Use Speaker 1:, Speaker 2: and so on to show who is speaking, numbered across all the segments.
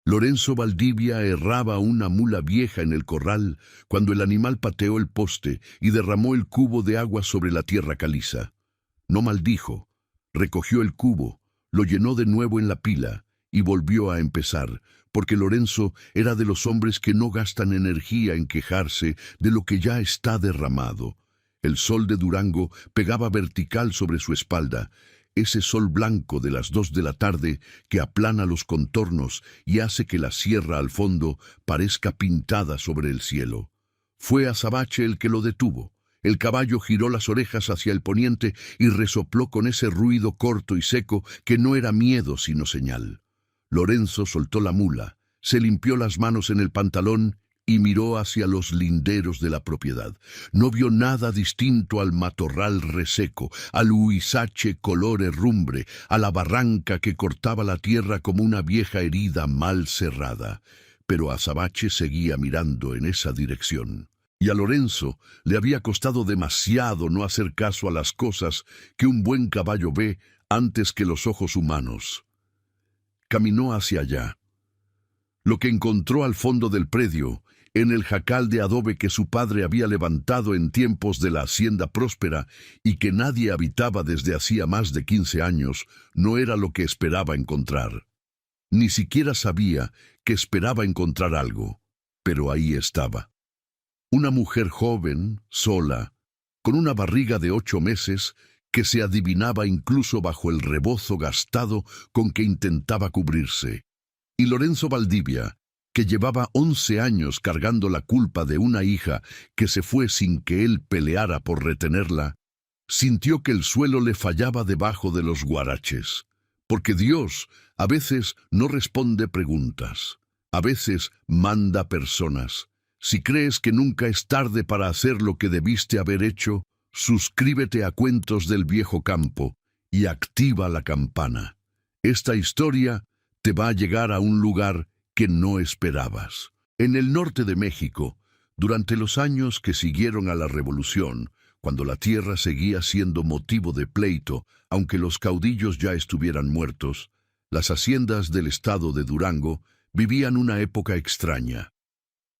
Speaker 1: Lorenzo Valdivia herraba una mula vieja en el corral cuando el animal pateó el poste y derramó el cubo de agua sobre la tierra caliza. No maldijo, recogió el cubo, lo llenó de nuevo en la pila y volvió a empezar, porque Lorenzo era de los hombres que no gastan energía en quejarse de lo que ya está derramado. El sol de Durango pegaba vertical sobre su espalda, ese sol blanco de las 2 de la tarde que aplana los contornos y hace que la sierra al fondo parezca pintada sobre el cielo. Fue Azabache el que lo detuvo. El caballo giró las orejas hacia el poniente y resopló con ese ruido corto y seco que no era miedo sino señal. Lorenzo soltó la mula, se limpió las manos en el pantalón y miró hacia los linderos de la propiedad. No vio nada distinto al matorral reseco, al huizache color herrumbre, a la barranca que cortaba la tierra como una vieja herida mal cerrada. Pero Azabache seguía mirando en esa dirección. Y a Lorenzo le había costado demasiado no hacer caso a las cosas que un buen caballo ve antes que los ojos humanos. Caminó hacia allá. Lo que encontró al fondo del predio, en el jacal de adobe que su padre había levantado en tiempos de la hacienda próspera y que nadie habitaba desde hacía más de 15 años, no era lo que esperaba encontrar. Ni siquiera sabía que esperaba encontrar algo, pero ahí estaba. Una mujer joven, sola, con una barriga de 8 meses, que se adivinaba incluso bajo el rebozo gastado con que intentaba cubrirse. Y Lorenzo Valdivia, que llevaba 11 años cargando la culpa de una hija que se fue sin que él peleara por retenerla, sintió que el suelo le fallaba debajo de los guaraches, porque Dios a veces no responde preguntas, a veces manda personas. Si crees que nunca es tarde para hacer lo que debiste haber hecho, suscríbete a Cuentos del Viejo Campo y activa la campana. Esta historia te va a llegar a un lugar que no esperabas. En el norte de México, durante los años que siguieron a la Revolución, cuando la tierra seguía siendo motivo de pleito, aunque los caudillos ya estuvieran muertos, las haciendas del estado de Durango vivían una época extraña.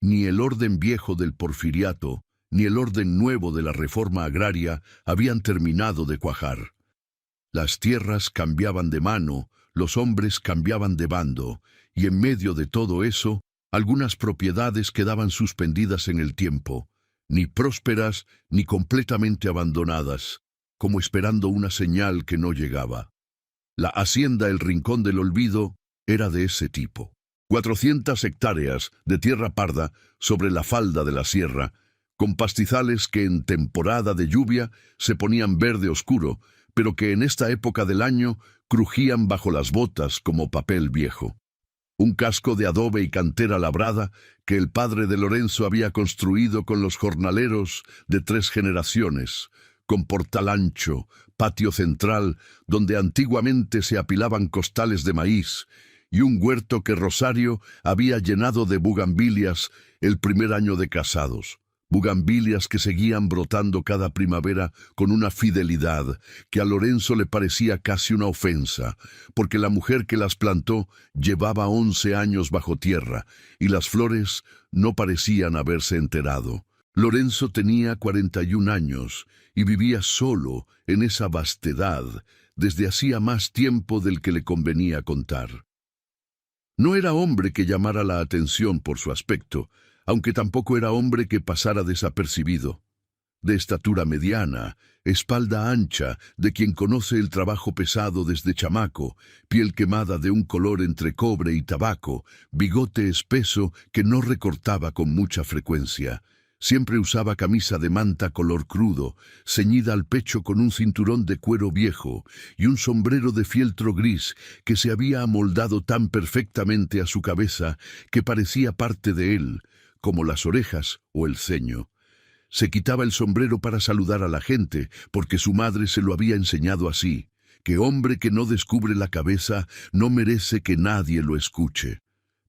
Speaker 1: Ni el orden viejo del porfiriato, ni el orden nuevo de la reforma agraria habían terminado de cuajar. Las tierras cambiaban de mano, los hombres cambiaban de bando, y en medio de todo eso, algunas propiedades quedaban suspendidas en el tiempo, ni prósperas ni completamente abandonadas, como esperando una señal que no llegaba. La hacienda El Rincón del Olvido era de ese tipo. 400 hectáreas de tierra parda sobre la falda de la sierra, con pastizales que en temporada de lluvia se ponían verde oscuro, pero que en esta época del año crujían bajo las botas como papel viejo. Un casco de adobe y cantera labrada que el padre de Lorenzo había construido con los jornaleros de 3 generaciones, con portal ancho, patio central, donde antiguamente se apilaban costales de maíz, y un huerto que Rosario había llenado de bugambilias el primer año de casados. Bugambilias que seguían brotando cada primavera con una fidelidad que a Lorenzo le parecía casi una ofensa, porque la mujer que las plantó llevaba 11 años bajo tierra y las flores no parecían haberse enterado. Lorenzo tenía 41 años y vivía solo en esa vastedad desde hacía más tiempo del que le convenía contar. No era hombre que llamara la atención por su aspecto, aunque tampoco era hombre que pasara desapercibido. De estatura mediana, espalda ancha, de quien conoce el trabajo pesado desde chamaco, piel quemada de un color entre cobre y tabaco, bigote espeso que no recortaba con mucha frecuencia. Siempre usaba camisa de manta color crudo, ceñida al pecho con un cinturón de cuero viejo y un sombrero de fieltro gris que se había amoldado tan perfectamente a su cabeza que parecía parte de él, como las orejas o el ceño. Se quitaba el sombrero para saludar a la gente, porque su madre se lo había enseñado así, que hombre que no descubre la cabeza no merece que nadie lo escuche.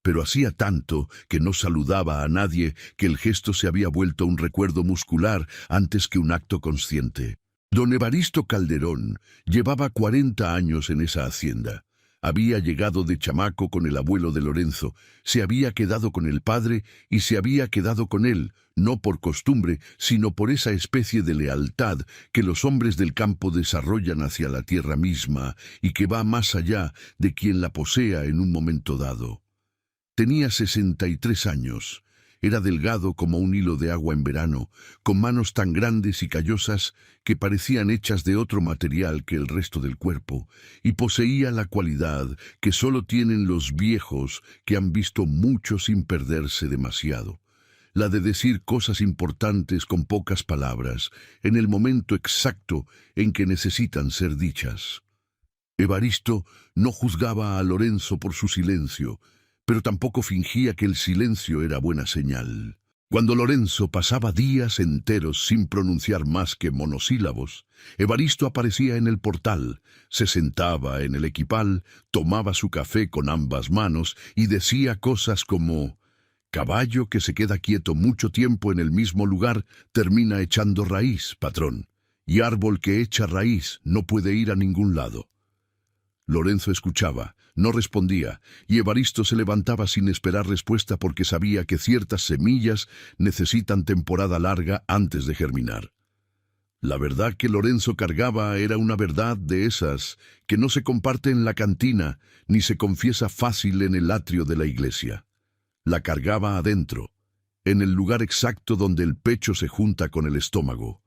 Speaker 1: Pero hacía tanto que no saludaba a nadie que el gesto se había vuelto un recuerdo muscular antes que un acto consciente. Don Evaristo Calderón llevaba 40 años en esa hacienda. Había llegado de chamaco con el abuelo de Lorenzo, se había quedado con el padre y se había quedado con él, no por costumbre, sino por esa especie de lealtad que los hombres del campo desarrollan hacia la tierra misma y que va más allá de quien la posea en un momento dado. Tenía 63 años. Era delgado como un hilo de agua en verano, con manos tan grandes y callosas que parecían hechas de otro material que el resto del cuerpo, y poseía la cualidad que solo tienen los viejos que han visto mucho sin perderse demasiado, la de decir cosas importantes con pocas palabras, en el momento exacto en que necesitan ser dichas. Evaristo no juzgaba a Lorenzo por su silencio, pero tampoco fingía que el silencio era buena señal. Cuando Lorenzo pasaba días enteros sin pronunciar más que monosílabos, Evaristo aparecía en el portal, se sentaba en el equipal, tomaba su café con ambas manos y decía cosas como: «Caballo que se queda quieto mucho tiempo en el mismo lugar termina echando raíz, patrón, y árbol que echa raíz no puede ir a ningún lado». Lorenzo escuchaba, no respondía, y Evaristo se levantaba sin esperar respuesta porque sabía que ciertas semillas necesitan temporada larga antes de germinar. La verdad que Lorenzo cargaba era una verdad de esas que no se comparte en la cantina ni se confiesa fácil en el atrio de la iglesia. La cargaba adentro, en el lugar exacto donde el pecho se junta con el estómago.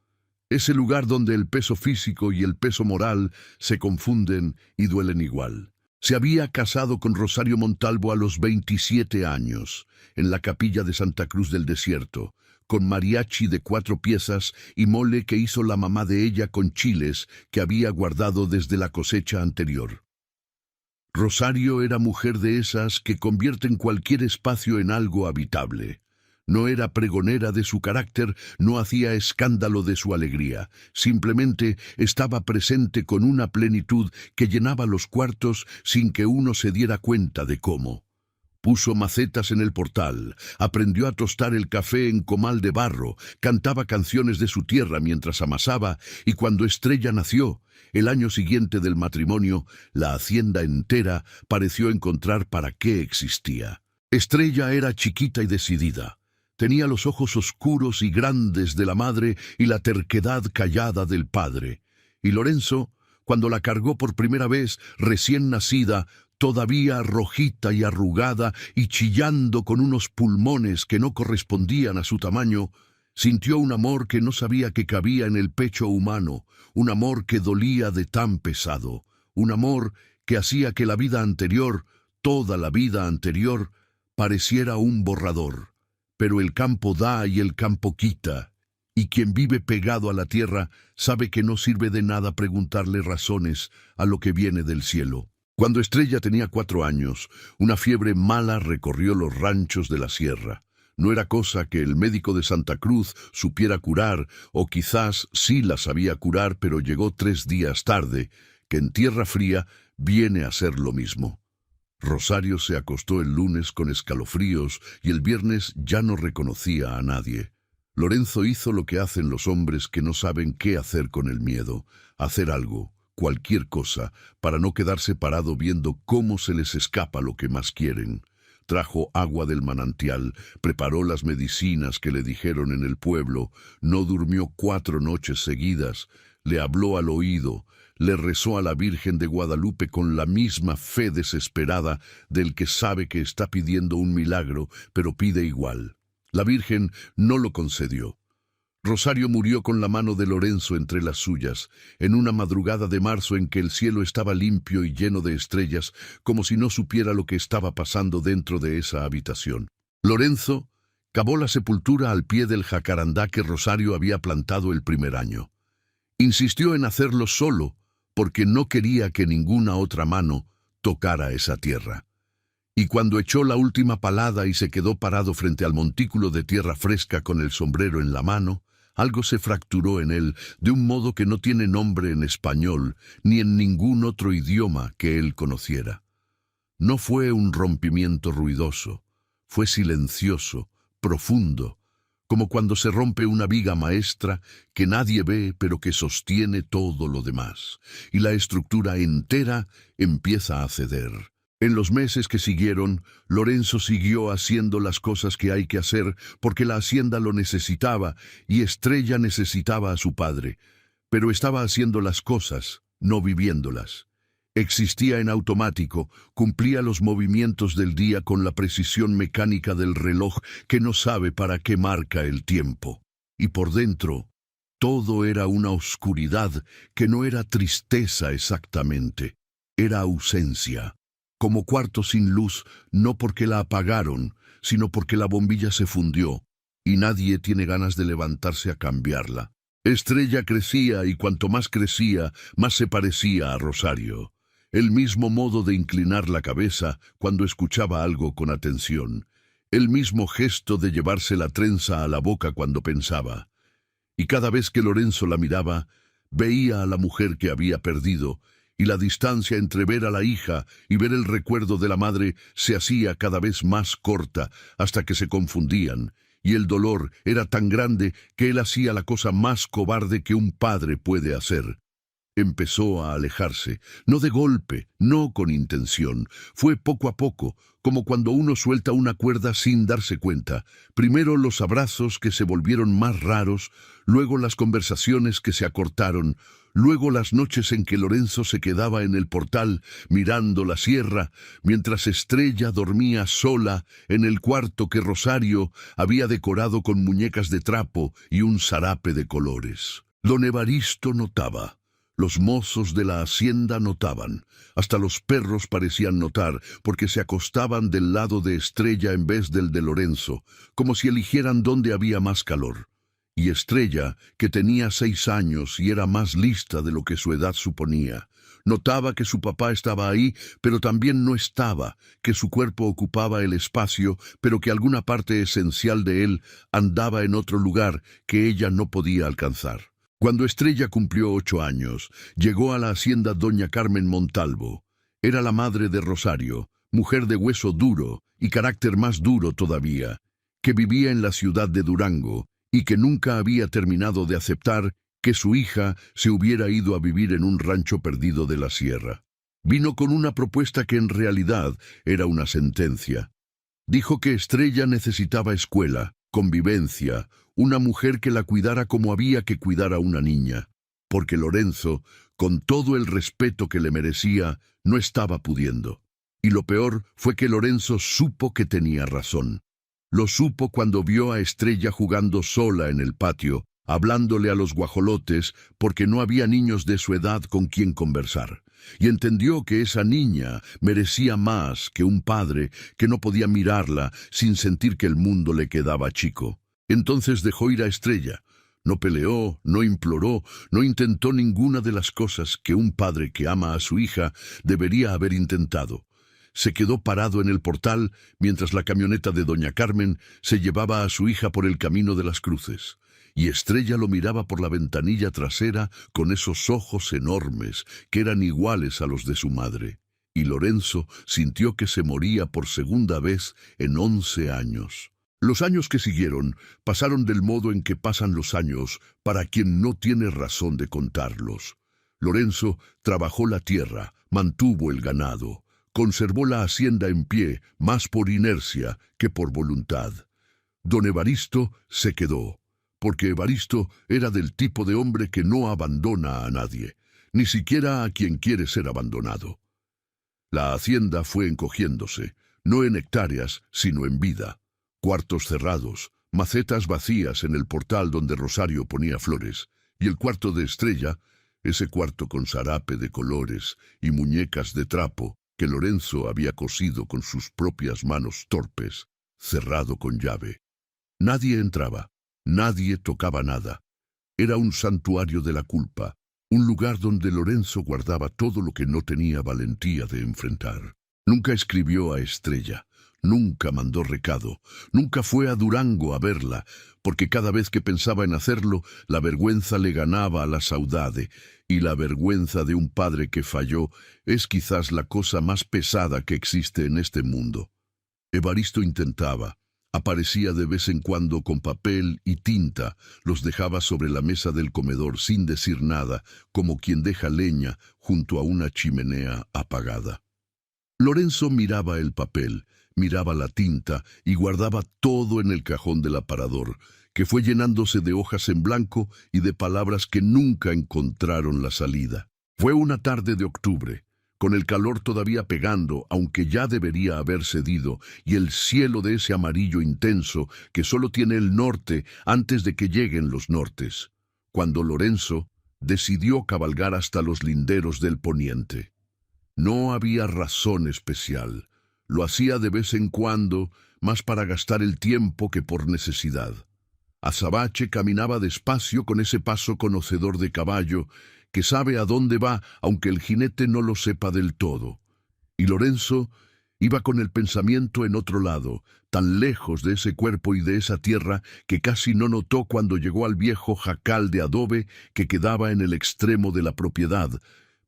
Speaker 1: Ese lugar donde el peso físico y el peso moral se confunden y duelen igual. Se había casado con Rosario Montalvo a los 27 años, en la capilla de Santa Cruz del Desierto, con mariachi de 4 piezas y mole que hizo la mamá de ella con chiles que había guardado desde la cosecha anterior. Rosario era mujer de esas que convierten cualquier espacio en algo habitable. No era pregonera de su carácter, no hacía escándalo de su alegría. Simplemente estaba presente con una plenitud que llenaba los cuartos sin que uno se diera cuenta de cómo. Puso macetas en el portal, aprendió a tostar el café en comal de barro, cantaba canciones de su tierra mientras amasaba, y cuando Estrella nació, el año siguiente del matrimonio, la hacienda entera pareció encontrar para qué existía. Estrella era chiquita y decidida. Tenía los ojos oscuros y grandes de la madre y la terquedad callada del padre. Y Lorenzo, cuando la cargó por primera vez, recién nacida, todavía rojita y arrugada y chillando con unos pulmones que no correspondían a su tamaño, sintió un amor que no sabía que cabía en el pecho humano, un amor que dolía de tan pesado, un amor que hacía que la vida anterior, toda la vida anterior, pareciera un borrador. Pero el campo da y el campo quita, y quien vive pegado a la tierra sabe que no sirve de nada preguntarle razones a lo que viene del cielo. Cuando Estrella tenía 4 años, una fiebre mala recorrió los ranchos de la sierra. No era cosa que el médico de Santa Cruz supiera curar, o quizás sí la sabía curar, pero llegó 3 días tarde, que en tierra fría viene a ser lo mismo. Rosario se acostó el lunes con escalofríos y el viernes ya no reconocía a nadie. Lorenzo hizo lo que hacen los hombres que no saben qué hacer con el miedo, hacer algo, cualquier cosa, para no quedarse parado viendo cómo se les escapa lo que más quieren. Trajo agua del manantial, preparó las medicinas que le dijeron en el pueblo, no durmió 4 noches seguidas, le habló al oído, le rezó a la Virgen de Guadalupe con la misma fe desesperada del que sabe que está pidiendo un milagro, pero pide igual. La Virgen no lo concedió. Rosario murió con la mano de Lorenzo entre las suyas, en una madrugada de marzo en que el cielo estaba limpio y lleno de estrellas, como si no supiera lo que estaba pasando dentro de esa habitación. Lorenzo cavó la sepultura al pie del jacarandá que Rosario había plantado el primer año. Insistió en hacerlo solo, porque no quería que ninguna otra mano tocara esa tierra. Y cuando echó la última palada y se quedó parado frente al montículo de tierra fresca con el sombrero en la mano, algo se fracturó en él de un modo que no tiene nombre en español ni en ningún otro idioma que él conociera. No fue un rompimiento ruidoso, fue silencioso, profundo, como cuando se rompe una viga maestra que nadie ve pero que sostiene todo lo demás, y la estructura entera empieza a ceder. En los meses que siguieron, Lorenzo siguió haciendo las cosas que hay que hacer porque la hacienda lo necesitaba y Estrella necesitaba a su padre, pero estaba haciendo las cosas, no viviéndolas. Existía en automático, cumplía los movimientos del día con la precisión mecánica del reloj que no sabe para qué marca el tiempo. Y por dentro, todo era una oscuridad que no era tristeza exactamente, era ausencia. Como cuarto sin luz, no porque la apagaron, sino porque la bombilla se fundió, y nadie tiene ganas de levantarse a cambiarla. Estrella crecía y cuanto más crecía, más se parecía a Rosario. El mismo modo de inclinar la cabeza cuando escuchaba algo con atención. El mismo gesto de llevarse la trenza a la boca cuando pensaba. Y cada vez que Lorenzo la miraba, veía a la mujer que había perdido, y la distancia entre ver a la hija y ver el recuerdo de la madre se hacía cada vez más corta hasta que se confundían, y el dolor era tan grande que él hacía la cosa más cobarde que un padre puede hacer. Empezó a alejarse, no de golpe, no con intención. Fue poco a poco, como cuando uno suelta una cuerda sin darse cuenta. Primero los abrazos que se volvieron más raros, luego las conversaciones que se acortaron, luego las noches en que Lorenzo se quedaba en el portal mirando la sierra, mientras Estrella dormía sola en el cuarto que Rosario había decorado con muñecas de trapo y un zarape de colores. Don Evaristo notaba. Los mozos de la hacienda notaban, hasta los perros parecían notar, porque se acostaban del lado de Estrella en vez del de Lorenzo, como si eligieran dónde había más calor. Y Estrella, que tenía 6 años y era más lista de lo que su edad suponía, notaba que su papá estaba ahí, pero también no estaba, que su cuerpo ocupaba el espacio, pero que alguna parte esencial de él andaba en otro lugar que ella no podía alcanzar. Cuando Estrella cumplió 8 años, llegó a la hacienda doña Carmen Montalvo. Era la madre de Rosario, mujer de hueso duro y carácter más duro todavía, que vivía en la ciudad de Durango y que nunca había terminado de aceptar que su hija se hubiera ido a vivir en un rancho perdido de la sierra. Vino con una propuesta que en realidad era una sentencia. Dijo que Estrella necesitaba escuela, convivencia, una mujer que la cuidara como había que cuidar a una niña, porque Lorenzo, con todo el respeto que le merecía, no estaba pudiendo. Y lo peor fue que Lorenzo supo que tenía razón. Lo supo cuando vio a Estrella jugando sola en el patio, hablándole a los guajolotes porque no había niños de su edad con quien conversar. Y entendió que esa niña merecía más que un padre que no podía mirarla sin sentir que el mundo le quedaba chico. Entonces dejó ir a Estrella. No peleó, no imploró, no intentó ninguna de las cosas que un padre que ama a su hija debería haber intentado. Se quedó parado en el portal mientras la camioneta de doña Carmen se llevaba a su hija por el camino de las cruces. Y Estrella lo miraba por la ventanilla trasera con esos ojos enormes que eran iguales a los de su madre. Y Lorenzo sintió que se moría por segunda vez en 11 años. Los años que siguieron pasaron del modo en que pasan los años para quien no tiene razón de contarlos. Lorenzo trabajó la tierra, mantuvo el ganado, conservó la hacienda en pie más por inercia que por voluntad. Don Evaristo se quedó, porque Evaristo era del tipo de hombre que no abandona a nadie, ni siquiera a quien quiere ser abandonado. La hacienda fue encogiéndose, no en hectáreas, sino en vida. Cuartos cerrados, macetas vacías en el portal donde Rosario ponía flores, y el cuarto de Estrella, ese cuarto con zarape de colores y muñecas de trapo que Lorenzo había cosido con sus propias manos torpes, cerrado con llave. Nadie entraba, nadie tocaba nada. Era un santuario de la culpa, un lugar donde Lorenzo guardaba todo lo que no tenía valentía de enfrentar. Nunca escribió a Estrella. Nunca mandó recado, nunca fue a Durango a verla, porque cada vez que pensaba en hacerlo, la vergüenza le ganaba a la saudade, y la vergüenza de un padre que falló es quizás la cosa más pesada que existe en este mundo. Evaristo intentaba, Aparecía de vez en cuando con papel y tinta, los dejaba sobre la mesa del comedor sin decir nada, como quien deja leña junto a una chimenea apagada. Lorenzo miraba el papel, miraba la tinta y guardaba todo en el cajón del aparador, que fue llenándose de hojas en blanco y de palabras que nunca encontraron la salida. Fue una tarde de octubre, con el calor todavía pegando, aunque ya debería haber cedido, y el cielo de ese amarillo intenso que solo tiene el norte antes de que lleguen los nortes, cuando Lorenzo decidió cabalgar hasta los linderos del poniente. No había razón especial. Lo hacía de vez en cuando, más para gastar el tiempo que por necesidad. Azabache caminaba despacio con ese paso conocedor de caballo, que sabe a dónde va, aunque el jinete no lo sepa del todo. Y Lorenzo iba con el pensamiento en otro lado, tan lejos de ese cuerpo y de esa tierra que casi no notó cuando llegó al viejo jacal de adobe que quedaba en el extremo de la propiedad,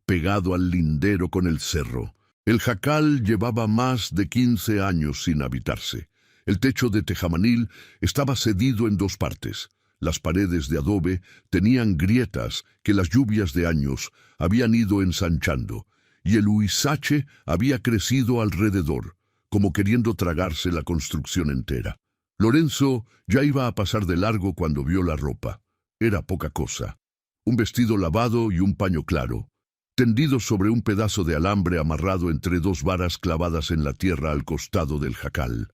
Speaker 1: pegado al lindero con el cerro. El jacal llevaba más de 15 años sin habitarse. El techo de tejamanil estaba cedido en dos partes. Las paredes de adobe tenían grietas que las lluvias de años habían ido ensanchando, y el huizache había crecido alrededor, como queriendo tragarse la construcción entera. Lorenzo ya iba a pasar de largo cuando vio la ropa. Era poca cosa. Un vestido lavado y un paño claro, tendido sobre un pedazo de alambre amarrado entre dos varas clavadas en la tierra al costado del jacal.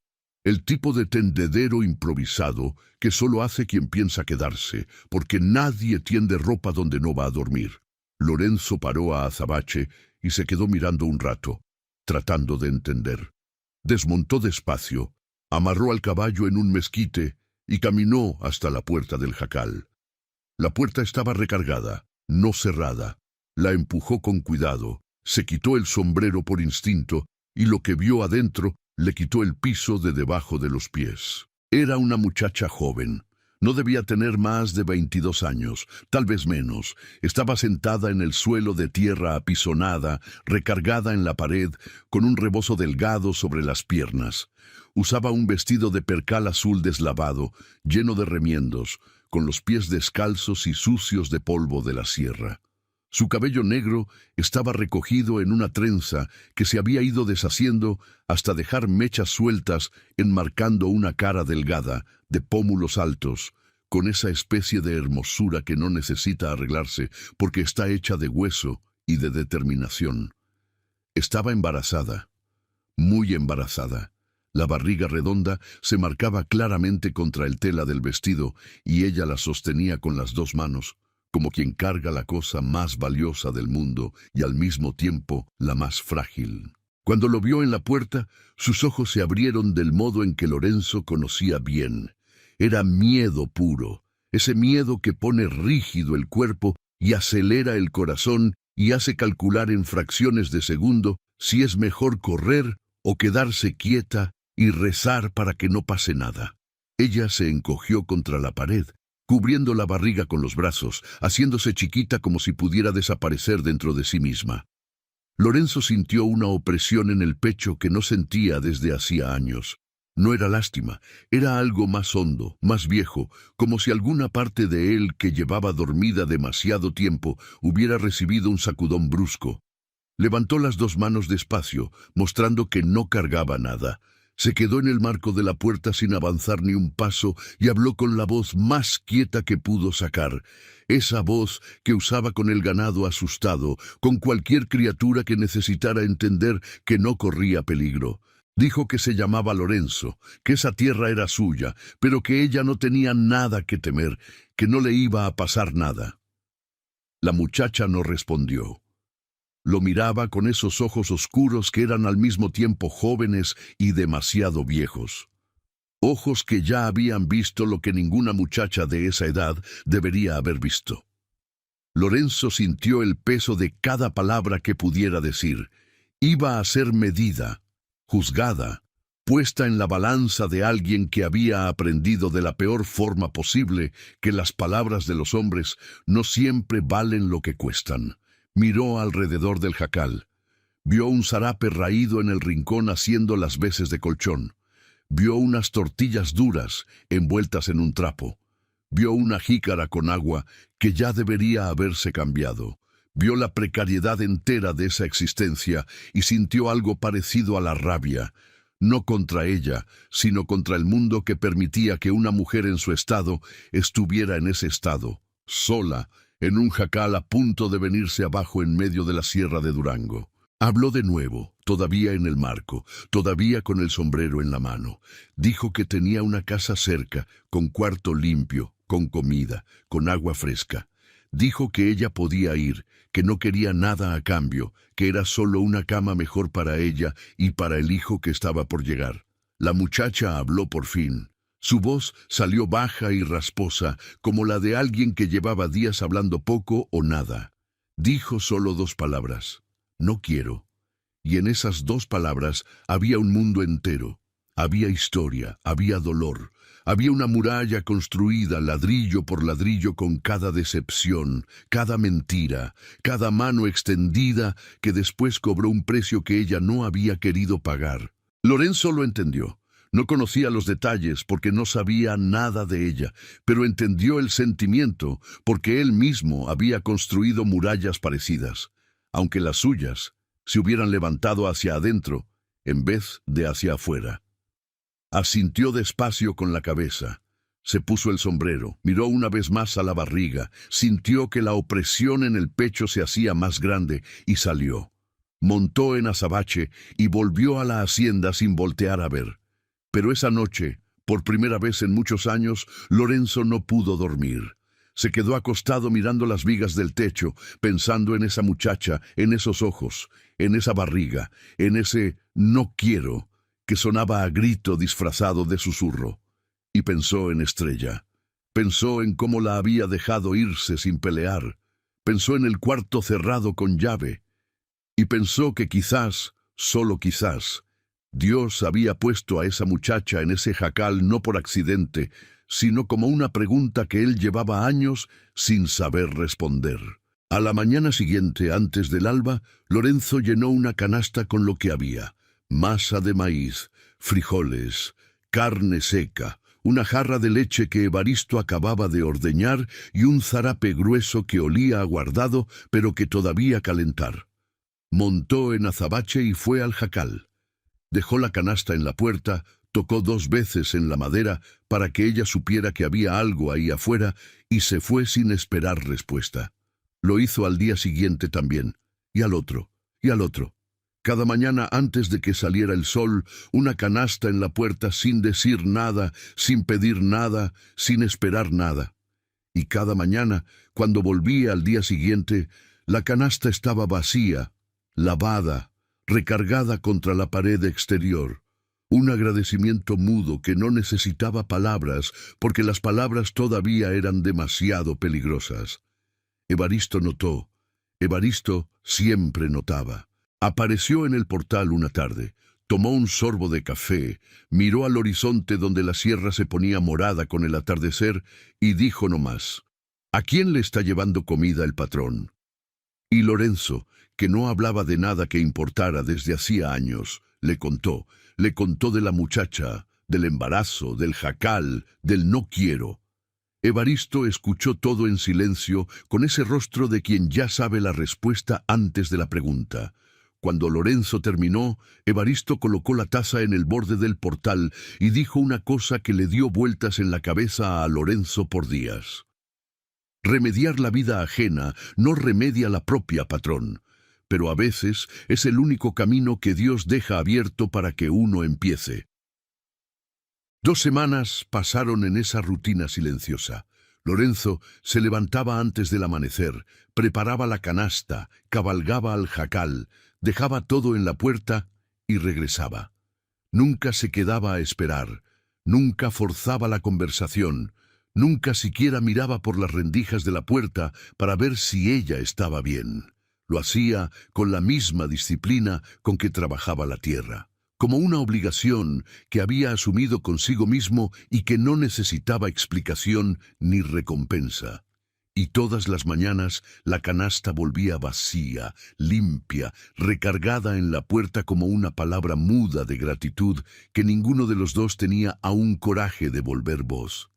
Speaker 1: El tipo de tendedero improvisado que solo hace quien piensa quedarse, porque nadie tiende ropa donde no va a dormir. Lorenzo paró a Azabache y se quedó mirando un rato, tratando de entender. Desmontó despacio, amarró al caballo en un mezquite y caminó hasta la puerta del jacal. La puerta estaba recargada, no cerrada. La empujó con cuidado, se quitó el sombrero por instinto y lo que vio adentro le quitó el piso de debajo de los pies. Era una muchacha joven. No debía tener más de 22 años, tal vez menos. Estaba sentada en el suelo de tierra apisonada, recargada en la pared, con un rebozo delgado sobre las piernas. Usaba un vestido de percal azul deslavado, lleno de remiendos, con los pies descalzos y sucios de polvo de la sierra. Su cabello negro estaba recogido en una trenza que se había ido deshaciendo hasta dejar mechas sueltas enmarcando una cara delgada, de pómulos altos, con esa especie de hermosura que no necesita arreglarse porque está hecha de hueso y de determinación. Estaba embarazada, muy embarazada. La barriga redonda se marcaba claramente contra el tela del vestido y ella la sostenía con las dos manos, como quien carga la cosa más valiosa del mundo y al mismo tiempo la más frágil. Cuando lo vio en la puerta, sus ojos se abrieron del modo en que Lorenzo conocía bien. Era miedo puro, ese miedo que pone rígido el cuerpo y acelera el corazón y hace calcular en fracciones de segundo si es mejor correr o quedarse quieta y rezar para que no pase nada. Ella se encogió contra la pared, cubriendo la barriga con los brazos, haciéndose chiquita como si pudiera desaparecer dentro de sí misma. Lorenzo sintió una opresión en el pecho que no sentía desde hacía años. No era lástima, era algo más hondo, más viejo, como si alguna parte de él que llevaba dormida demasiado tiempo hubiera recibido un sacudón brusco. Levantó las dos manos despacio, mostrando que no cargaba nada. Se quedó en el marco de la puerta sin avanzar ni un paso y habló con la voz más quieta que pudo sacar. Esa voz que usaba con el ganado asustado, con cualquier criatura que necesitara entender que no corría peligro. Dijo que se llamaba Lorenzo, que esa tierra era suya, pero que ella no tenía nada que temer, que no le iba a pasar nada. La muchacha no respondió. Lo miraba con esos ojos oscuros que eran al mismo tiempo jóvenes y demasiado viejos. Ojos que ya habían visto lo que ninguna muchacha de esa edad debería haber visto. Lorenzo sintió el peso de cada palabra que pudiera decir. Iba a ser medida, juzgada, puesta en la balanza de alguien que había aprendido de la peor forma posible que las palabras de los hombres no siempre valen lo que cuestan. Miró alrededor del jacal. Vio un zarape raído en el rincón haciendo las veces de colchón. Vio unas tortillas duras envueltas en un trapo. Vio una jícara con agua que ya debería haberse cambiado. Vio la precariedad entera de esa existencia y sintió algo parecido a la rabia, no contra ella, sino contra el mundo que permitía que una mujer en su estado estuviera en ese estado, sola, en un jacal a punto de venirse abajo en medio de la sierra de Durango. Habló de nuevo, todavía en el marco, todavía con el sombrero en la mano. Dijo que tenía una casa cerca, con cuarto limpio, con comida, con agua fresca. Dijo que ella podía ir, que no quería nada a cambio, que era solo una cama mejor para ella y para el hijo que estaba por llegar. La muchacha habló por fin. Su voz salió baja y rasposa, como la de alguien que llevaba días hablando poco o nada. Dijo solo 2 palabras: no quiero. Y en esas 2 palabras había un mundo entero. Había historia, había dolor. Había una muralla construida ladrillo por ladrillo con cada decepción, cada mentira, cada mano extendida que después cobró un precio que ella no había querido pagar. Lorenzo lo entendió. No conocía los detalles porque no sabía nada de ella, pero entendió el sentimiento porque él mismo había construido murallas parecidas, aunque las suyas se hubieran levantado hacia adentro en vez de hacia afuera. Asintió despacio con la cabeza. Se puso el sombrero, miró una vez más a la barriga, sintió que la opresión en el pecho se hacía más grande y salió. Montó en azabache y volvió a la hacienda sin voltear a ver. Pero esa noche, por primera vez en muchos años, Lorenzo no pudo dormir. Se quedó acostado mirando las vigas del techo, pensando en esa muchacha, en esos ojos, en esa barriga, en ese no quiero que sonaba a grito disfrazado de susurro. Y pensó en Estrella. Pensó en cómo la había dejado irse sin pelear. Pensó en el cuarto cerrado con llave. Y pensó que quizás, solo quizás, Dios había puesto a esa muchacha en ese jacal no por accidente, sino como una pregunta que él llevaba años sin saber responder. A la mañana siguiente, antes del alba, Lorenzo llenó una canasta con lo que había: masa de maíz, frijoles, carne seca, una jarra de leche que Evaristo acababa de ordeñar y un zarape grueso que olía a guardado, pero que todavía calentar. Montó en azabache y fue al jacal. Dejó la canasta en la puerta, tocó 2 veces en la madera para que ella supiera que había algo ahí afuera y se fue sin esperar respuesta. Lo hizo al día siguiente también, y al otro, y al otro. Cada mañana antes de que saliera el sol, una canasta en la puerta sin decir nada, sin pedir nada, sin esperar nada. Y cada mañana, cuando volvía al día siguiente, la canasta estaba vacía, lavada, recargada contra la pared exterior. Un agradecimiento mudo que no necesitaba palabras, porque las palabras todavía eran demasiado peligrosas. Evaristo notó. Evaristo siempre notaba. Apareció en el portal una tarde, tomó un sorbo de café, miró al horizonte donde la sierra se ponía morada con el atardecer y dijo nomás: ¿a quién le está llevando comida el patrón? Y Lorenzo, que no hablaba de nada que importara desde hacía años, le contó de la muchacha, del embarazo, del jacal, del no quiero. Evaristo escuchó todo en silencio, con ese rostro de quien ya sabe la respuesta antes de la pregunta. Cuando Lorenzo terminó, Evaristo colocó la taza en el borde del portal y dijo una cosa que le dio vueltas en la cabeza a Lorenzo por días. Remediar la vida ajena no remedia la propia, patrón, pero a veces es el único camino que Dios deja abierto para que uno empiece. 2 semanas pasaron en esa rutina silenciosa. Lorenzo se levantaba antes del amanecer, preparaba la canasta, cabalgaba al jacal, dejaba todo en la puerta y regresaba. Nunca se quedaba a esperar, nunca forzaba la conversación, nunca siquiera miraba por las rendijas de la puerta para ver si ella estaba bien. Lo hacía con la misma disciplina con que trabajaba la tierra, como una obligación que había asumido consigo mismo y que no necesitaba explicación ni recompensa. Y todas las mañanas la canasta volvía vacía, limpia, recargada en la puerta como una palabra muda de gratitud que ninguno de los dos tenía aún coraje de volver voz.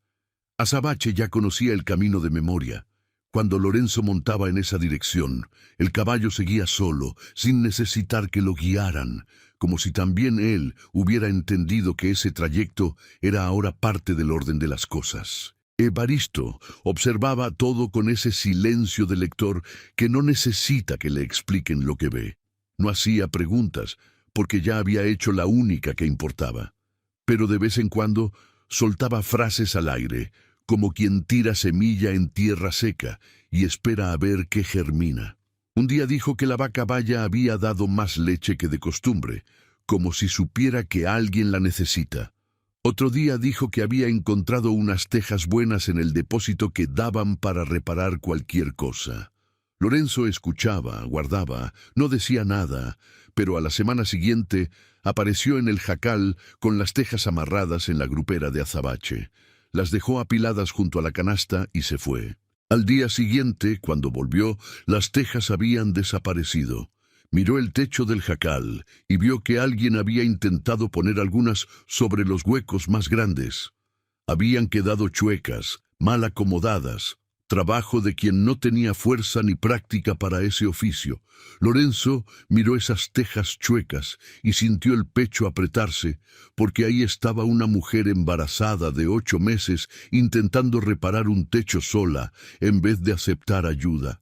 Speaker 1: Azabache ya conocía el camino de memoria. Cuando Lorenzo montaba en esa dirección, el caballo seguía solo, sin necesitar que lo guiaran, como si también él hubiera entendido que ese trayecto era ahora parte del orden de las cosas. Evaristo observaba todo con ese silencio de lector que no necesita que le expliquen lo que ve. No hacía preguntas, porque ya había hecho la única que importaba. Pero de vez en cuando soltaba frases al aire, como quien tira semilla en tierra seca y espera a ver qué germina. Un día dijo que la vaca Baya había dado más leche que de costumbre, como si supiera que alguien la necesita. Otro día dijo que había encontrado unas tejas buenas en el depósito que daban para reparar cualquier cosa. Lorenzo escuchaba, guardaba, no decía nada, pero a la semana siguiente apareció en el jacal con las tejas amarradas en la grupera de azabache. Las dejó apiladas junto a la canasta y se fue. Al día siguiente, cuando volvió, las tejas habían desaparecido. Miró el techo del jacal y vio que alguien había intentado poner algunas sobre los huecos más grandes. Habían quedado chuecas, mal acomodadas, trabajo de quien no tenía fuerza ni práctica para ese oficio. Lorenzo miró esas tejas chuecas y sintió el pecho apretarse, porque ahí estaba una mujer embarazada de 8 meses intentando reparar un techo sola en vez de aceptar ayuda.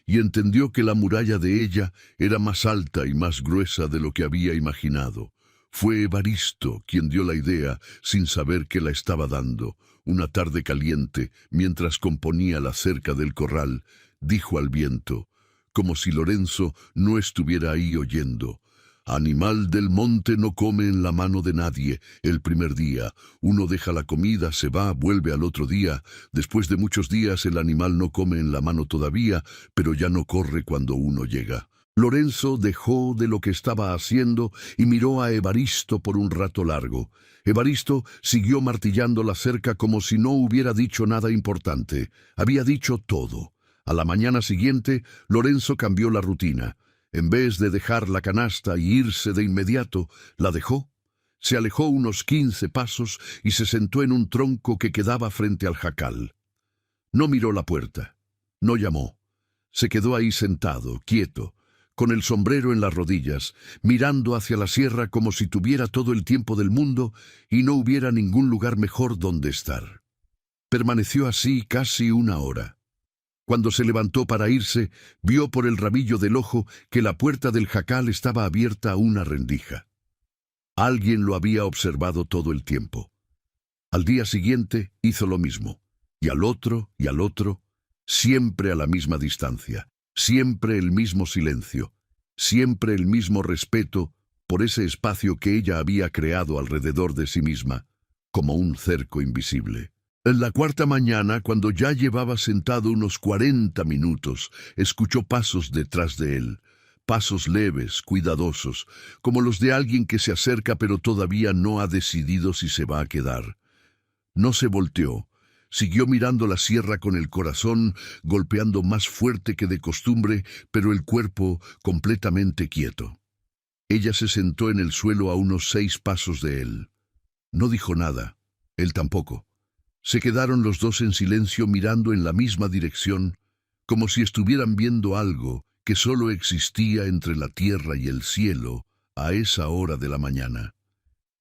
Speaker 1: Y entendió que la muralla de ella era más alta y más gruesa de lo que había imaginado. Fue Evaristo quien dio la idea, sin saber que la estaba dando. Una tarde caliente, mientras componía la cerca del corral, dijo al viento, como si Lorenzo no estuviera ahí oyendo: «Animal del monte no come en la mano de nadie. El primer día, uno deja la comida, se va, vuelve al otro día. Después de muchos días el animal no come en la mano todavía, pero ya no corre cuando uno llega». Lorenzo dejó de lo que estaba haciendo y miró a Evaristo por un rato largo. Evaristo siguió martillando la cerca como si no hubiera dicho nada importante. Había dicho todo. A la mañana siguiente, Lorenzo cambió la rutina. En vez de dejar la canasta y irse de inmediato, la dejó. Se alejó unos 15 pasos y se sentó en un tronco que quedaba frente al jacal. No miró la puerta. No llamó. Se quedó ahí sentado, quieto, con el sombrero en las rodillas, mirando hacia la sierra como si tuviera todo el tiempo del mundo y no hubiera ningún lugar mejor donde estar. Permaneció así casi 1 hora. Cuando se levantó para irse, vio por el rabillo del ojo que la puerta del jacal estaba abierta a una rendija. Alguien lo había observado todo el tiempo. Al día siguiente hizo lo mismo, y al otro, siempre a la misma distancia, siempre el mismo silencio, siempre el mismo respeto por ese espacio que ella había creado alrededor de sí misma, como un cerco invisible. En la 4ª mañana, cuando ya llevaba sentado unos 40 minutos, escuchó pasos detrás de él, pasos leves, cuidadosos, como los de alguien que se acerca pero todavía no ha decidido si se va a quedar. No se volteó, siguió mirando la sierra con el corazón golpeando más fuerte que de costumbre, pero el cuerpo completamente quieto. Ella se sentó en el suelo a unos 6 pasos de él. No dijo nada, él tampoco. Se quedaron los dos en silencio mirando en la misma dirección, como si estuvieran viendo algo que solo existía entre la tierra y el cielo a esa hora de la mañana.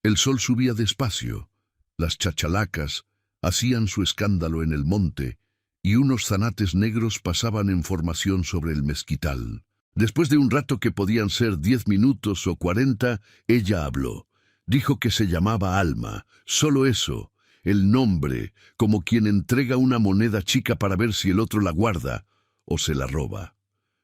Speaker 1: El sol subía despacio, las chachalacas hacían su escándalo en el monte y unos zanates negros pasaban en formación sobre el mezquital. Después de un rato que podían ser 10 minutos o 40, ella habló. Dijo que se llamaba Alma, solo eso. El nombre, como quien entrega una moneda chica para ver si el otro la guarda o se la roba.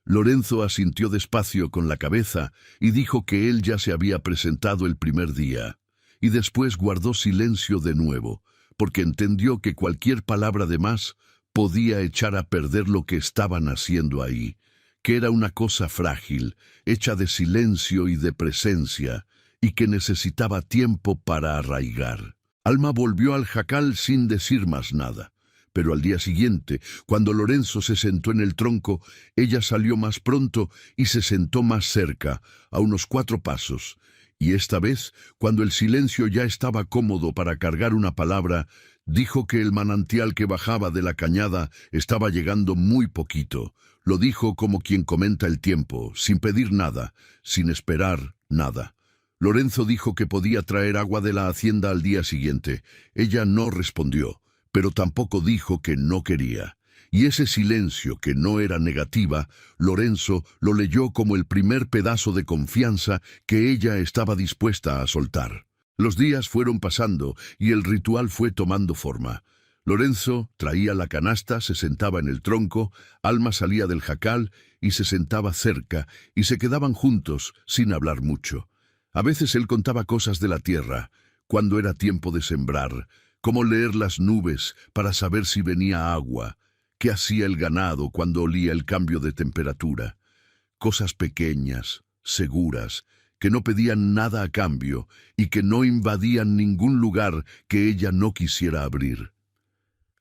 Speaker 1: Lorenzo asintió despacio con la cabeza y dijo que él ya se había presentado el primer día, y después guardó silencio de nuevo, porque entendió que cualquier palabra de más podía echar a perder lo que estaban haciendo ahí, que era una cosa frágil, hecha de silencio y de presencia, y que necesitaba tiempo para arraigar. Alma volvió al jacal sin decir más nada, Pero al día siguiente, cuando Lorenzo se sentó en el tronco, ella salió más pronto y se sentó más cerca, a unos 4 pasos. Y esta vez, cuando el silencio ya estaba cómodo para cargar una palabra, dijo que el manantial que bajaba de la cañada estaba llegando muy poquito. Lo dijo como quien comenta el tiempo, sin pedir nada, sin esperar nada. Lorenzo dijo que podía traer agua de la hacienda al día siguiente. Ella no respondió, pero tampoco dijo que no quería. Y ese silencio, que no era negativa, Lorenzo lo leyó como el primer pedazo de confianza que ella estaba dispuesta a soltar. Los días fueron pasando y el ritual fue tomando forma. Lorenzo traía la canasta, se sentaba en el tronco, Alma salía del jacal y se sentaba cerca, y se quedaban juntos, sin hablar mucho. A veces él contaba cosas de la tierra, cuando era tiempo de sembrar, cómo leer las nubes para saber si venía agua, qué hacía el ganado cuando olía el cambio de temperatura. Cosas pequeñas, seguras, que no pedían nada a cambio y que no invadían ningún lugar que ella no quisiera abrir.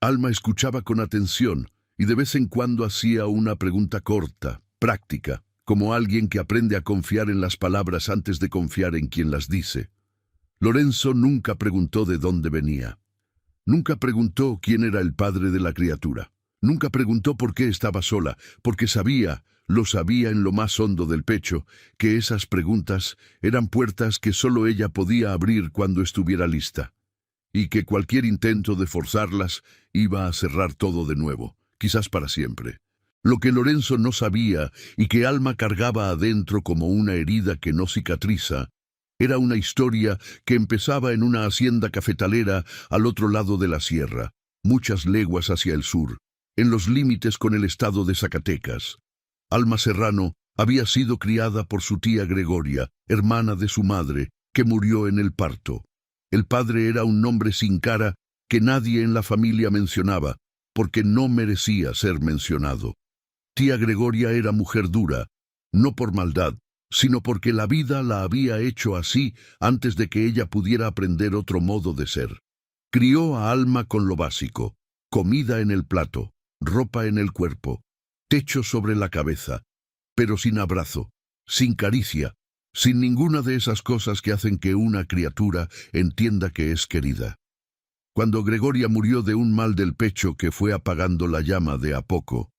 Speaker 1: Alma escuchaba con atención y de vez en cuando hacía una pregunta corta, práctica, como alguien que aprende a confiar en las palabras antes de confiar en quien las dice. Lorenzo nunca preguntó de dónde venía. Nunca preguntó quién era el padre de la criatura. Nunca preguntó por qué estaba sola, porque sabía, lo sabía en lo más hondo del pecho, que esas preguntas eran puertas que solo ella podía abrir cuando estuviera lista, y que cualquier intento de forzarlas iba a cerrar todo de nuevo, quizás para siempre. Lo que Lorenzo no sabía y que Alma cargaba adentro como una herida que no cicatriza, era una historia que empezaba en una hacienda cafetalera al otro lado de la sierra, muchas leguas hacia el sur, en los límites con el estado de Zacatecas. Alma Serrano había sido criada por su tía Gregoria, hermana de su madre, que murió en el parto. El padre era un hombre sin cara que nadie en la familia mencionaba, porque no merecía ser mencionado. Tía Gregoria era mujer dura, no por maldad, sino porque la vida la había hecho así antes de que ella pudiera aprender otro modo de ser. Crió a Alma con lo básico: comida en el plato, ropa en el cuerpo, techo sobre la cabeza, pero sin abrazo, sin caricia, sin ninguna de esas cosas que hacen que una criatura entienda que es querida. Cuando Gregoria murió de un mal del pecho que fue apagando la llama de a poco,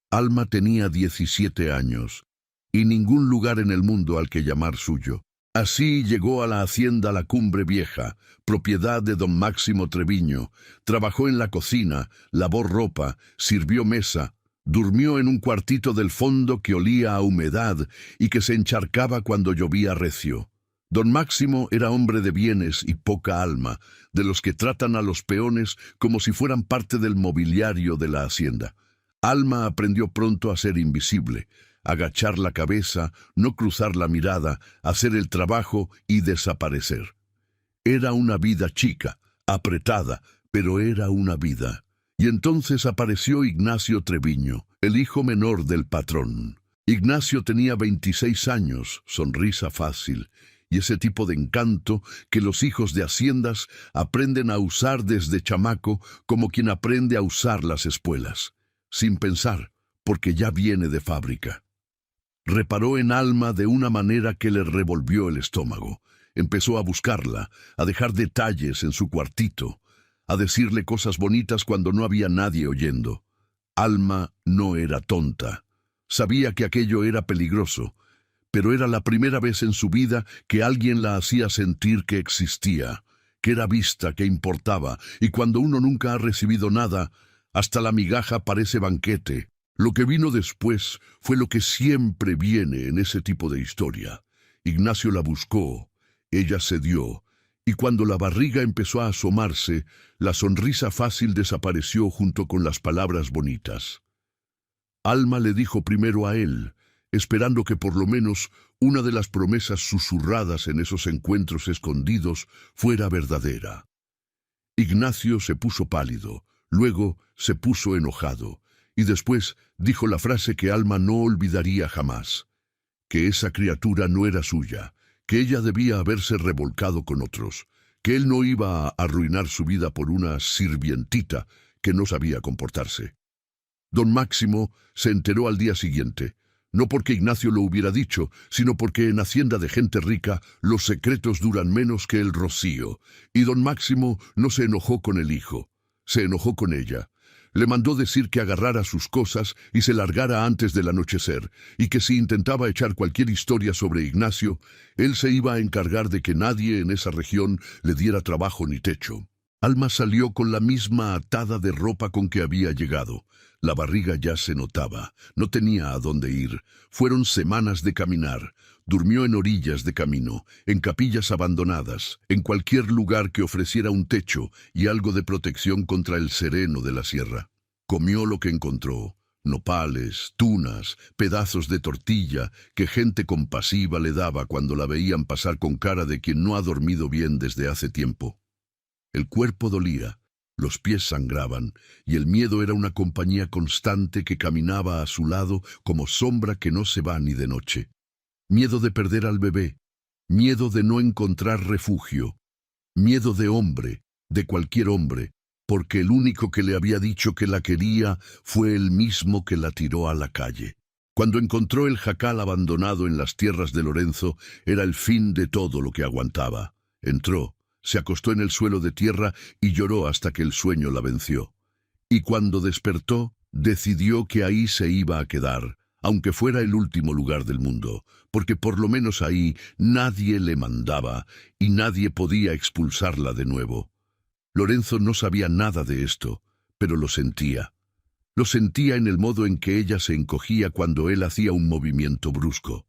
Speaker 1: Alma tenía 17 años, y ningún lugar en el mundo al que llamar suyo. Así llegó a la hacienda La Cumbre Vieja, propiedad de don Máximo Treviño, trabajó en la cocina, lavó ropa, sirvió mesa, durmió en un cuartito del fondo que olía a humedad y que se encharcaba cuando llovía recio. Don Máximo era hombre de bienes y poca alma, de los que tratan a los peones como si fueran parte del mobiliario de la hacienda. Alma aprendió pronto a ser invisible, agachar la cabeza, no cruzar la mirada, hacer el trabajo y desaparecer. Era una vida chica, apretada, pero era una vida. Y entonces apareció Ignacio Treviño, el hijo menor del patrón. Ignacio tenía 26 años, sonrisa fácil, y ese tipo de encanto que los hijos de haciendas aprenden a usar desde chamaco como quien aprende a usar las espuelas, sin pensar, porque ya viene de fábrica. Reparó en Alma de una manera que le revolvió el estómago. Empezó a buscarla, a dejar detalles en su cuartito, a decirle cosas bonitas cuando no había nadie oyendo. Alma no era tonta. Sabía que aquello era peligroso, pero era la primera vez en su vida que alguien la hacía sentir que existía, que era vista, que importaba, y cuando uno nunca ha recibido nada, hasta la migaja parece banquete. Lo que vino después fue lo que siempre viene en ese tipo de historia. Ignacio la buscó, ella cedió, y cuando la barriga empezó a asomarse, la sonrisa fácil desapareció junto con las palabras bonitas. Alma le dijo primero a él, esperando que por lo menos una de las promesas susurradas en esos encuentros escondidos fuera verdadera. Ignacio se puso pálido, luego se puso enojado, y después dijo la frase que Alma no olvidaría jamás, que esa criatura no era suya, que ella debía haberse revolcado con otros, que él no iba a arruinar su vida por una sirvientita, que no sabía comportarse. Don Máximo se enteró al día siguiente, no porque Ignacio lo hubiera dicho, sino porque en hacienda de gente rica los secretos duran menos que el rocío, y don Máximo no se enojó con el hijo, se enojó con ella. Le mandó decir que agarrara sus cosas y se largara antes del anochecer, y que si intentaba echar cualquier historia sobre Ignacio, él se iba a encargar de que nadie en esa región le diera trabajo ni techo. Alma salió con la misma atada de ropa con que había llegado. La barriga ya se notaba, no tenía a dónde ir. Fueron semanas de caminar. Durmió en orillas de camino, en capillas abandonadas, en cualquier lugar que ofreciera un techo y algo de protección contra el sereno de la sierra. Comió lo que encontró, nopales, tunas, pedazos de tortilla que gente compasiva le daba cuando la veían pasar con cara de quien no ha dormido bien desde hace tiempo. El cuerpo dolía, los pies sangraban, y el miedo era una compañía constante que caminaba a su lado como sombra que no se va ni de noche. Miedo de perder al bebé, miedo de no encontrar refugio, miedo de hombre, de cualquier hombre, porque el único que le había dicho que la quería fue el mismo que la tiró a la calle. Cuando encontró el jacal abandonado en las tierras de Lorenzo, era el fin de todo lo que aguantaba. Entró, se acostó en el suelo de tierra y lloró hasta que el sueño la venció. Y cuando despertó, decidió que ahí se iba a quedar, aunque fuera el último lugar del mundo, porque por lo menos ahí nadie le mandaba y nadie podía expulsarla de nuevo. Lorenzo no sabía nada de esto, pero lo sentía. Lo sentía en el modo en que ella se encogía cuando él hacía un movimiento brusco.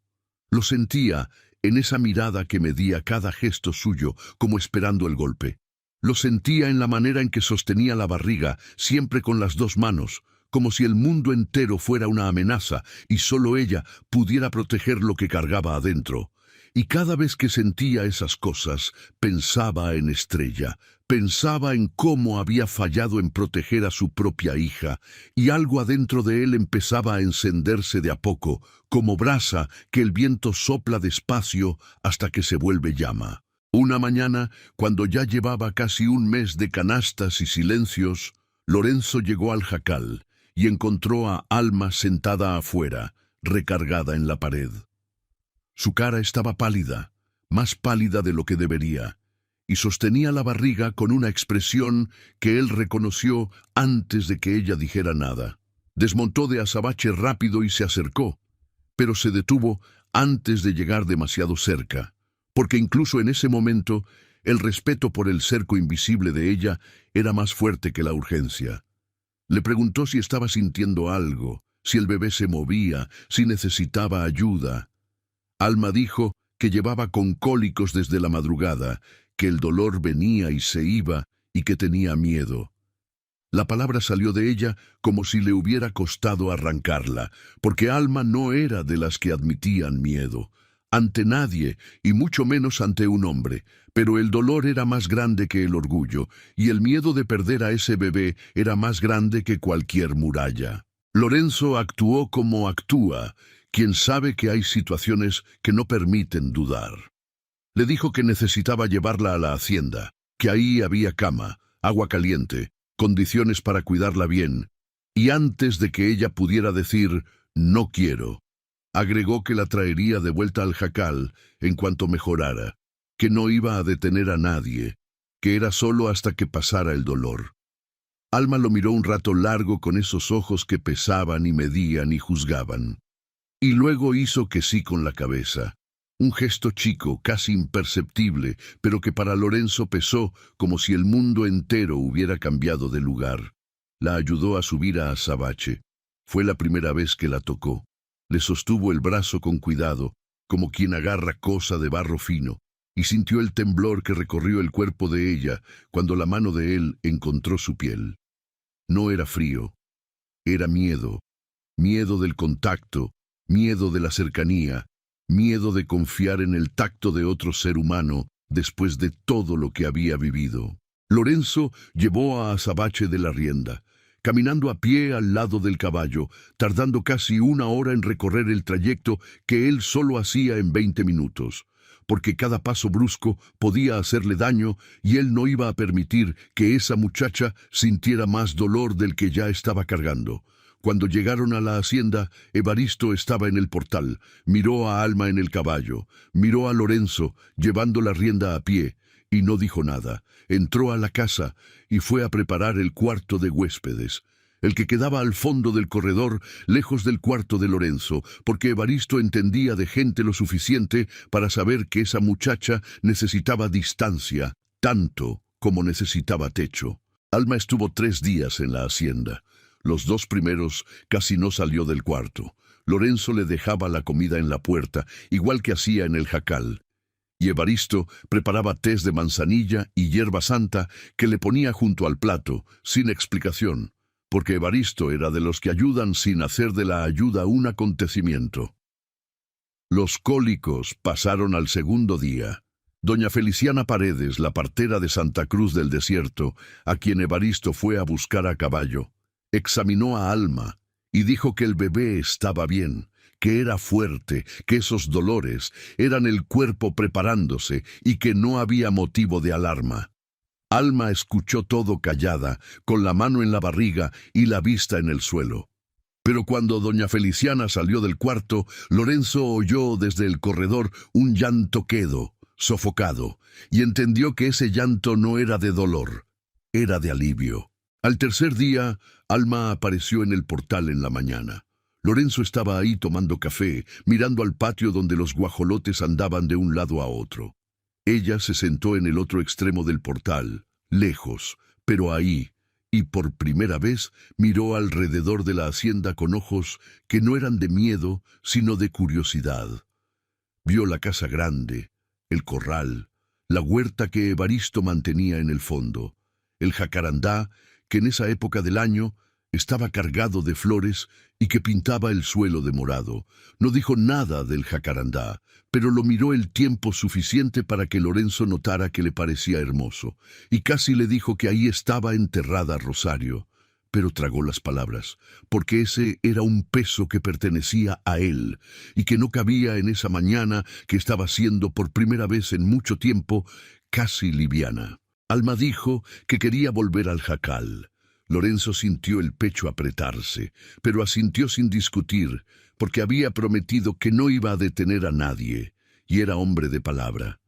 Speaker 1: Lo sentía en esa mirada que medía cada gesto suyo como esperando el golpe. Lo sentía en la manera en que sostenía la barriga, siempre con las dos manos, como si el mundo entero fuera una amenaza y solo ella pudiera proteger lo que cargaba adentro. Y cada vez que sentía esas cosas, pensaba en Estrella, pensaba en cómo había fallado en proteger a su propia hija, y algo adentro de él empezaba a encenderse de a poco, como brasa que el viento sopla despacio hasta que se vuelve llama. Una mañana, cuando ya llevaba casi un mes de canastas y silencios, Lorenzo llegó al jacal y encontró a Alma sentada afuera, recargada en la pared. Su cara estaba pálida, más pálida de lo que debería, y sostenía la barriga con una expresión que él reconoció antes de que ella dijera nada. Desmontó de azabache rápido y se acercó, pero se detuvo antes de llegar demasiado cerca, porque incluso en ese momento el respeto por el cerco invisible de ella era más fuerte que la urgencia. Le preguntó si estaba sintiendo algo, si el bebé se movía, si necesitaba ayuda. Alma dijo que llevaba con cólicos desde la madrugada, que el dolor venía y se iba y que tenía miedo. La palabra salió de ella como si le hubiera costado arrancarla, porque Alma no era de las que admitían miedo, ante nadie y mucho menos ante un hombre, pero el dolor era más grande que el orgullo, y el miedo de perder a ese bebé era más grande que cualquier muralla. Lorenzo actuó como actúa, quien sabe que hay situaciones que no permiten dudar. Le dijo que necesitaba llevarla a la hacienda, que ahí había cama, agua caliente, condiciones para cuidarla bien, y antes de que ella pudiera decir «no quiero», agregó que la traería de vuelta al jacal en cuanto mejorara, que no iba a detener a nadie, que era solo hasta que pasara el dolor. Alma lo miró un rato largo con esos ojos que pesaban y medían y juzgaban. Y luego hizo que sí con la cabeza. Un gesto chico, casi imperceptible, pero que para Lorenzo pesó como si el mundo entero hubiera cambiado de lugar. La ayudó a subir a azabache. Fue la primera vez que la tocó. Le sostuvo el brazo con cuidado, como quien agarra cosa de barro fino, y sintió el temblor que recorrió el cuerpo de ella cuando la mano de él encontró su piel. No era frío, era miedo, miedo del contacto, miedo de la cercanía, miedo de confiar en el tacto de otro ser humano después de todo lo que había vivido. Lorenzo llevó a Azabache de la rienda, caminando a pie al lado del caballo, tardando casi 1 hora en recorrer el trayecto que él solo hacía en 20 minutos. porque cada paso brusco podía hacerle daño y él no iba a permitir que esa muchacha sintiera más dolor del que ya estaba cargando. Cuando llegaron a la hacienda, Evaristo estaba en el portal, miró a Alma en el caballo, miró a Lorenzo llevando la rienda a pie, y no dijo nada. Entró a la casa y fue a preparar el cuarto de huéspedes, el que quedaba al fondo del corredor, lejos del cuarto de Lorenzo, porque Evaristo entendía de gente lo suficiente para saber que esa muchacha necesitaba distancia, tanto como necesitaba techo. Alma estuvo 3 días en la hacienda. Los 2 primeros casi no salió del cuarto. Lorenzo le dejaba la comida en la puerta, igual que hacía en el jacal. Y Evaristo preparaba tés de manzanilla y hierba santa que le ponía junto al plato, sin explicación, porque Evaristo era de los que ayudan sin hacer de la ayuda un acontecimiento. Los cólicos pasaron al segundo día. Doña Feliciana Paredes, la partera de Santa Cruz del Desierto, a quien Evaristo fue a buscar a caballo, examinó a Alma y dijo que el bebé estaba bien, que era fuerte, que esos dolores eran el cuerpo preparándose y que no había motivo de alarma. Alma escuchó todo callada, con la mano en la barriga y la vista en el suelo. Pero cuando doña Feliciana salió del cuarto, Lorenzo oyó desde el corredor un llanto quedo, sofocado, y entendió que ese llanto no era de dolor, era de alivio. Al tercer día, Alma apareció en el portal en la mañana. Lorenzo estaba ahí tomando café, mirando al patio donde los guajolotes andaban de un lado a otro. Ella se sentó en el otro extremo del portal, lejos, pero ahí, y por primera vez miró alrededor de la hacienda con ojos que no eran de miedo, sino de curiosidad. Vio la casa grande, el corral, la huerta que Evaristo mantenía en el fondo, el jacarandá, que en esa época del año estaba cargado de flores y que pintaba el suelo de morado. No dijo nada del jacarandá, pero lo miró el tiempo suficiente para que Lorenzo notara que le parecía hermoso, y casi le dijo que ahí estaba enterrada Rosario, pero tragó las palabras, porque ese era un peso que pertenecía a él, y que no cabía en esa mañana que estaba siendo por primera vez en mucho tiempo casi liviana. Alma dijo que quería volver al jacal. Lorenzo sintió el pecho apretarse, pero asintió sin discutir, porque había prometido que no iba a detener a nadie, y era hombre de palabra.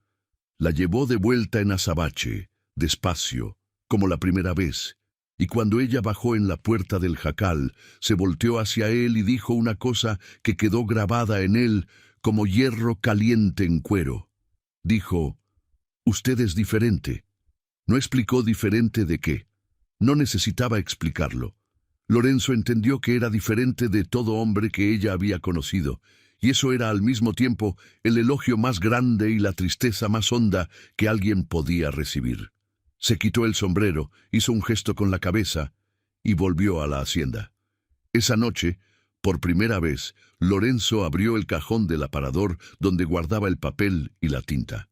Speaker 1: La llevó de vuelta en azabache, despacio, como la primera vez, y cuando ella bajó en la puerta del jacal, se volteó hacia él y dijo una cosa que quedó grabada en él como hierro caliente en cuero. Dijo: «Usted es diferente». No explicó diferente de qué. No necesitaba explicarlo. Lorenzo entendió que era diferente de todo hombre que ella había conocido, y eso era al mismo tiempo el elogio más grande y la tristeza más honda que alguien podía recibir. Se quitó el sombrero, hizo un gesto con la cabeza y volvió a la hacienda. Esa noche, por primera vez, Lorenzo abrió el cajón del aparador donde guardaba el papel y la tinta.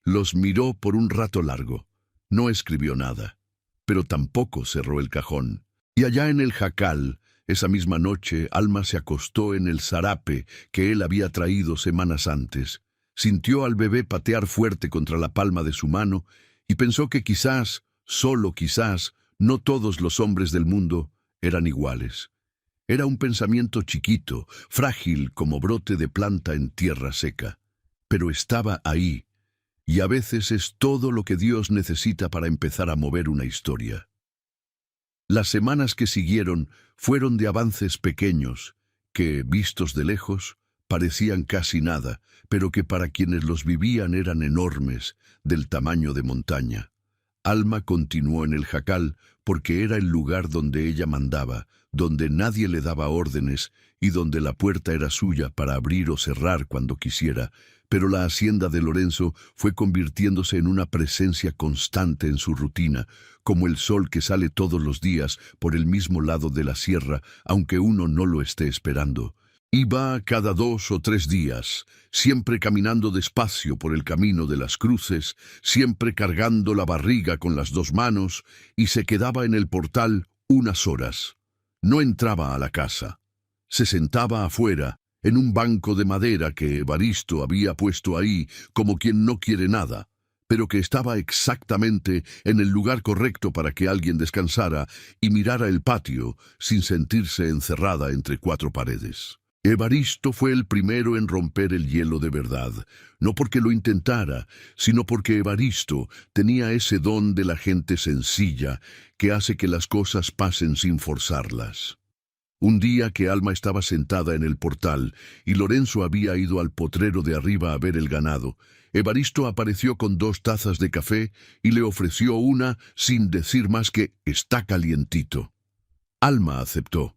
Speaker 1: Los miró por un rato largo. No escribió nada, pero tampoco cerró el cajón. Y allá en el jacal, esa misma noche, Alma se acostó en el zarape que él había traído semanas antes. Sintió al bebé patear fuerte contra la palma de su mano y pensó que quizás, solo quizás, no todos los hombres del mundo eran iguales. Era un pensamiento chiquito, frágil como brote de planta en tierra seca, pero estaba ahí. Y a veces es todo lo que Dios necesita para empezar a mover una historia. Las semanas que siguieron fueron de avances pequeños, que, vistos de lejos, parecían casi nada, pero que para quienes los vivían eran enormes, del tamaño de montaña. Alma continuó en el jacal porque era el lugar donde ella mandaba, donde nadie le daba órdenes y donde la puerta era suya para abrir o cerrar cuando quisiera, pero la hacienda de Lorenzo fue convirtiéndose en una presencia constante en su rutina, como el sol que sale todos los días por el mismo lado de la sierra, aunque uno no lo esté esperando. Iba cada 2 o 3 días, siempre caminando despacio por el camino de las cruces, siempre cargando la barriga con las 2 manos, y se quedaba en el portal unas horas. No entraba a la casa. Se sentaba afuera en un banco de madera que Evaristo había puesto ahí como quien no quiere nada, pero que estaba exactamente en el lugar correcto para que alguien descansara y mirara el patio sin sentirse encerrada entre cuatro paredes. Evaristo fue el primero en romper el hielo de verdad, no porque lo intentara, sino porque Evaristo tenía ese don de la gente sencilla que hace que las cosas pasen sin forzarlas. Un día que Alma estaba sentada en el portal y Lorenzo había ido al potrero de arriba a ver el ganado, Evaristo apareció con 2 tazas de café y le ofreció una sin decir más que «está calientito». Alma aceptó.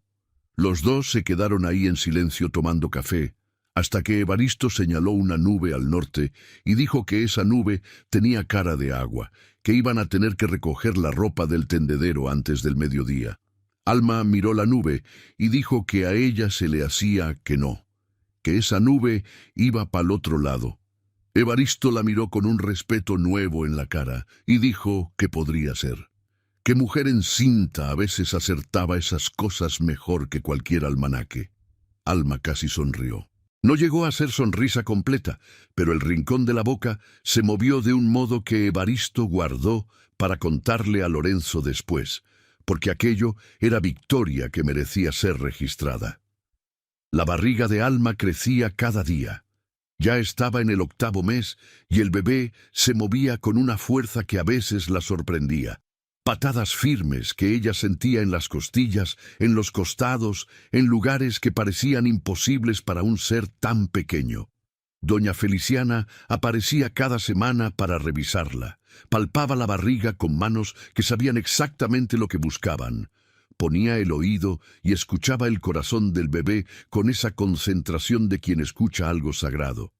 Speaker 1: Los dos se quedaron ahí en silencio tomando café, hasta que Evaristo señaló una nube al norte y dijo que esa nube tenía cara de agua, que iban a tener que recoger la ropa del tendedero antes del mediodía. Alma miró la nube y dijo que a ella se le hacía que no, que esa nube iba pa'l otro lado. Evaristo la miró con un respeto nuevo en la cara y dijo que podría ser. Que mujer encinta a veces acertaba esas cosas mejor que cualquier almanaque. Alma casi sonrió. No llegó a ser sonrisa completa, pero el rincón de la boca se movió de un modo que Evaristo guardó para contarle a Lorenzo después, porque aquello era victoria que merecía ser registrada. La barriga de Alma crecía cada día. Ya estaba en el 8º mes y el bebé se movía con una fuerza que a veces la sorprendía. Patadas firmes que ella sentía en las costillas, en los costados, en lugares que parecían imposibles para un ser tan pequeño. Doña Feliciana aparecía cada semana para revisarla. Palpaba la barriga con manos que sabían exactamente lo que buscaban. Ponía el oído y escuchaba el corazón del bebé con esa concentración de quien escucha algo sagrado.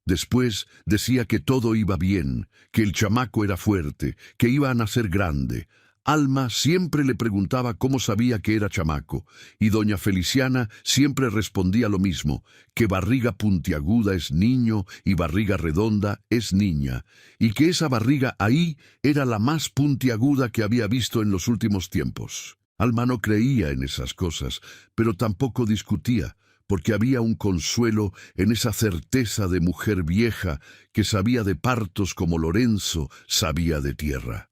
Speaker 1: Después decía que todo iba bien, que el chamaco era fuerte, que iba a nacer grande. Alma siempre le preguntaba cómo sabía que era chamaco, y doña Feliciana siempre respondía lo mismo, que barriga puntiaguda es niño y barriga redonda es niña, y que esa barriga ahí era la más puntiaguda que había visto en los últimos tiempos. Alma no creía en esas cosas, pero tampoco discutía, porque había un consuelo en esa certeza de mujer vieja que sabía de partos como Lorenzo sabía de tierra.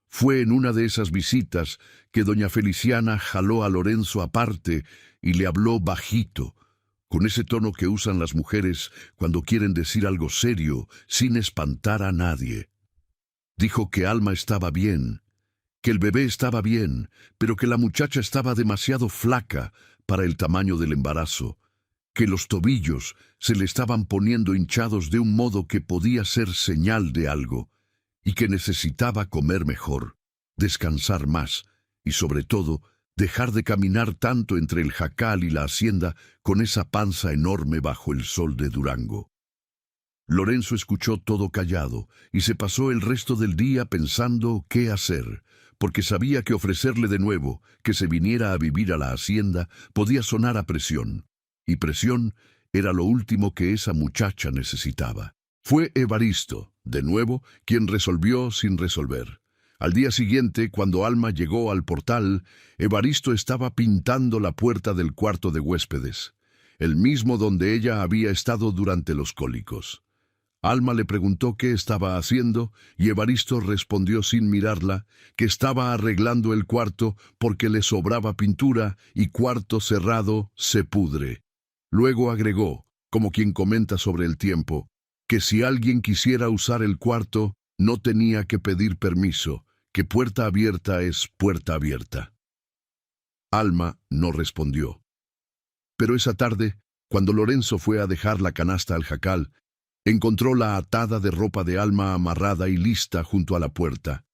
Speaker 1: Fue en una de esas visitas que doña Feliciana jaló a Lorenzo aparte y le habló bajito, con ese tono que usan las mujeres cuando quieren decir algo serio sin espantar a nadie. Dijo que Alma estaba bien, que el bebé estaba bien, pero que la muchacha estaba demasiado flaca para el tamaño del embarazo, que los tobillos se le estaban poniendo hinchados de un modo que podía ser señal de algo, y que necesitaba comer mejor, descansar más, y sobre todo, dejar de caminar tanto entre el jacal y la hacienda con esa panza enorme bajo el sol de Durango. Lorenzo escuchó todo callado, y se pasó el resto del día pensando qué hacer, porque sabía que ofrecerle de nuevo que se viniera a vivir a la hacienda podía sonar a presión, y presión era lo último que esa muchacha necesitaba. Fue Evaristo, de nuevo, quien resolvió sin resolver. Al día siguiente, cuando Alma llegó al portal, Evaristo estaba pintando la puerta del cuarto de huéspedes, el mismo donde ella había estado durante los cólicos. Alma le preguntó qué estaba haciendo y Evaristo respondió sin mirarla que estaba arreglando el cuarto porque le sobraba pintura y cuarto cerrado se pudre. Luego agregó, como quien comenta sobre el tiempo, que si alguien quisiera usar el cuarto no tenía que pedir permiso, que puerta abierta es puerta abierta. Alma no respondió. Pero esa tarde, cuando Lorenzo fue a dejar la canasta al jacal, encontró la atada de ropa de Alma amarrada y lista junto a la puerta.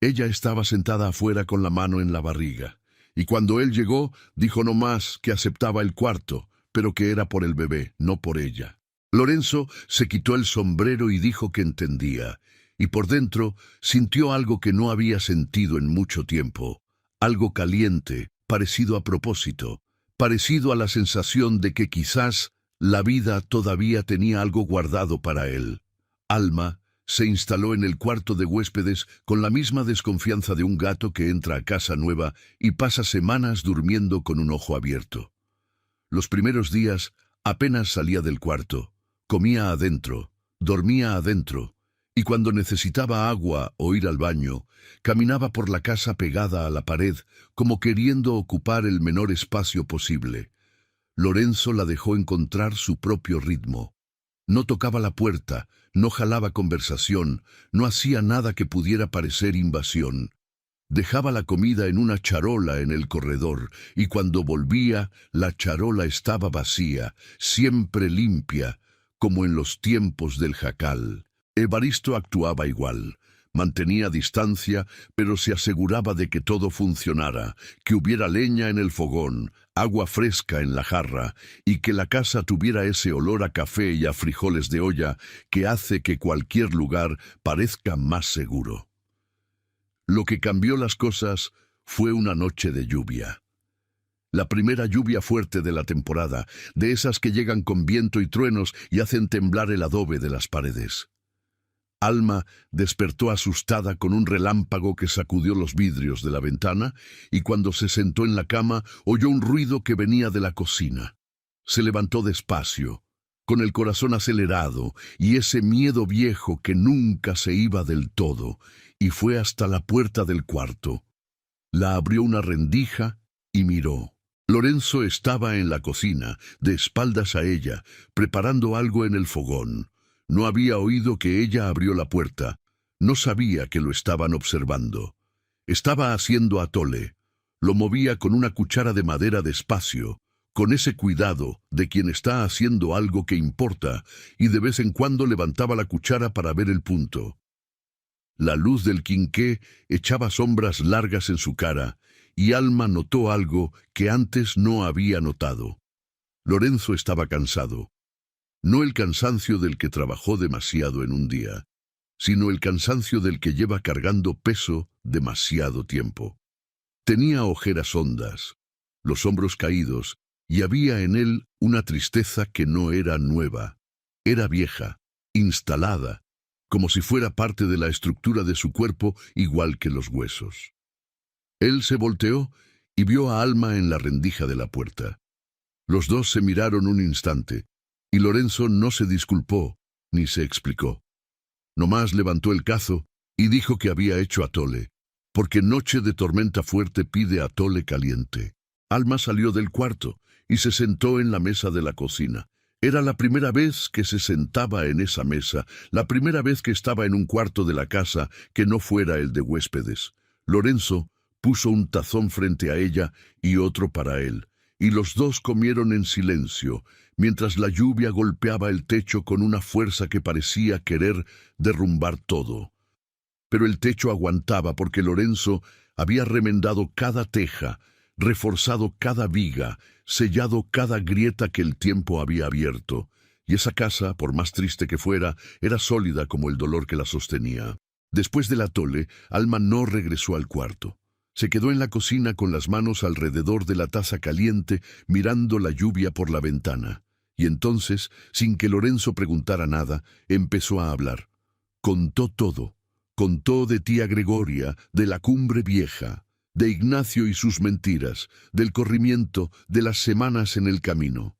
Speaker 1: Ella estaba sentada afuera con la mano en la barriga, y cuando él llegó, dijo no más que aceptaba el cuarto, pero que era por el bebé, no por ella. Lorenzo se quitó el sombrero y dijo que entendía, y por dentro sintió algo que no había sentido en mucho tiempo, algo caliente, parecido a propósito, parecido a la sensación de que quizás la vida todavía tenía algo guardado para él. Alma se instaló en el cuarto de huéspedes con la misma desconfianza de un gato que entra a casa nueva y pasa semanas durmiendo con un ojo abierto. Los primeros días, Apenas salía del cuarto, comía adentro, dormía adentro, y cuando necesitaba agua o ir al baño, caminaba por la casa pegada a la pared, como queriendo ocupar el menor espacio posible. Lorenzo la dejó encontrar su propio ritmo. No tocaba la puerta, no jalaba conversación, no hacía nada que pudiera parecer invasión. Dejaba la comida en una charola en el corredor, y cuando volvía, la charola estaba vacía, siempre limpia, como en los tiempos del jacal. Evaristo actuaba igual. Mantenía distancia, pero se aseguraba de que todo funcionara, que hubiera leña en el fogón, agua fresca en la jarra, y que la casa tuviera ese olor a café y a frijoles de olla que hace que cualquier lugar parezca más seguro. Lo que cambió las cosas fue una noche de lluvia. La primera lluvia fuerte de la temporada, de esas que llegan con viento y truenos y hacen temblar el adobe de las paredes. Alma despertó asustada con un relámpago que sacudió los vidrios de la ventana y cuando se sentó en la cama oyó un ruido que venía de la cocina. Se levantó despacio, con el corazón acelerado y ese miedo viejo que nunca se iba del todo, y fue hasta la puerta del cuarto. La abrió una rendija y miró. Lorenzo estaba en la cocina, de espaldas a ella, preparando algo en el fogón. No había oído que ella abrió la puerta. No sabía que lo estaban observando. Estaba haciendo atole. Lo movía con una cuchara de madera despacio, con ese cuidado de quien está haciendo algo que importa, y de vez en cuando levantaba la cuchara para ver el punto. La luz del quinqué echaba sombras largas en su cara, y Alma notó algo que antes no había notado. Lorenzo estaba cansado. No el cansancio del que trabajó demasiado en un día, sino el cansancio del que lleva cargando peso demasiado tiempo. Tenía ojeras hondas, los hombros caídos, y había en él una tristeza que no era nueva. Era vieja, instalada, como si fuera parte de la estructura de su cuerpo igual que los huesos. Él se volteó y vio a Alma en la rendija de la puerta. Los dos se miraron un instante, y Lorenzo no se disculpó ni se explicó. Nomás levantó el cazo y dijo que había hecho atole, porque noche de tormenta fuerte pide atole caliente. Alma salió del cuarto y se sentó en la mesa de la cocina. Era la primera vez que se sentaba en esa mesa, la primera vez que estaba en un cuarto de la casa que no fuera el de huéspedes. Lorenzo puso un tazón frente a ella y otro para él, y los dos comieron en silencio, mientras la lluvia golpeaba el techo con una fuerza que parecía querer derrumbar todo. Pero el techo aguantaba porque Lorenzo había remendado cada teja, reforzado cada viga, sellado cada grieta que el tiempo había abierto, y esa casa, por más triste que fuera, era sólida como el dolor que la sostenía. Después del atole, Alma no regresó al cuarto. Se quedó en la cocina con las manos alrededor de la taza caliente, mirando la lluvia por la ventana. Y entonces, sin que Lorenzo preguntara nada, empezó a hablar. Contó todo. Contó de tía Gregoria, de la Cumbre Vieja, de Ignacio y sus mentiras, del corrimiento, de las semanas en el camino.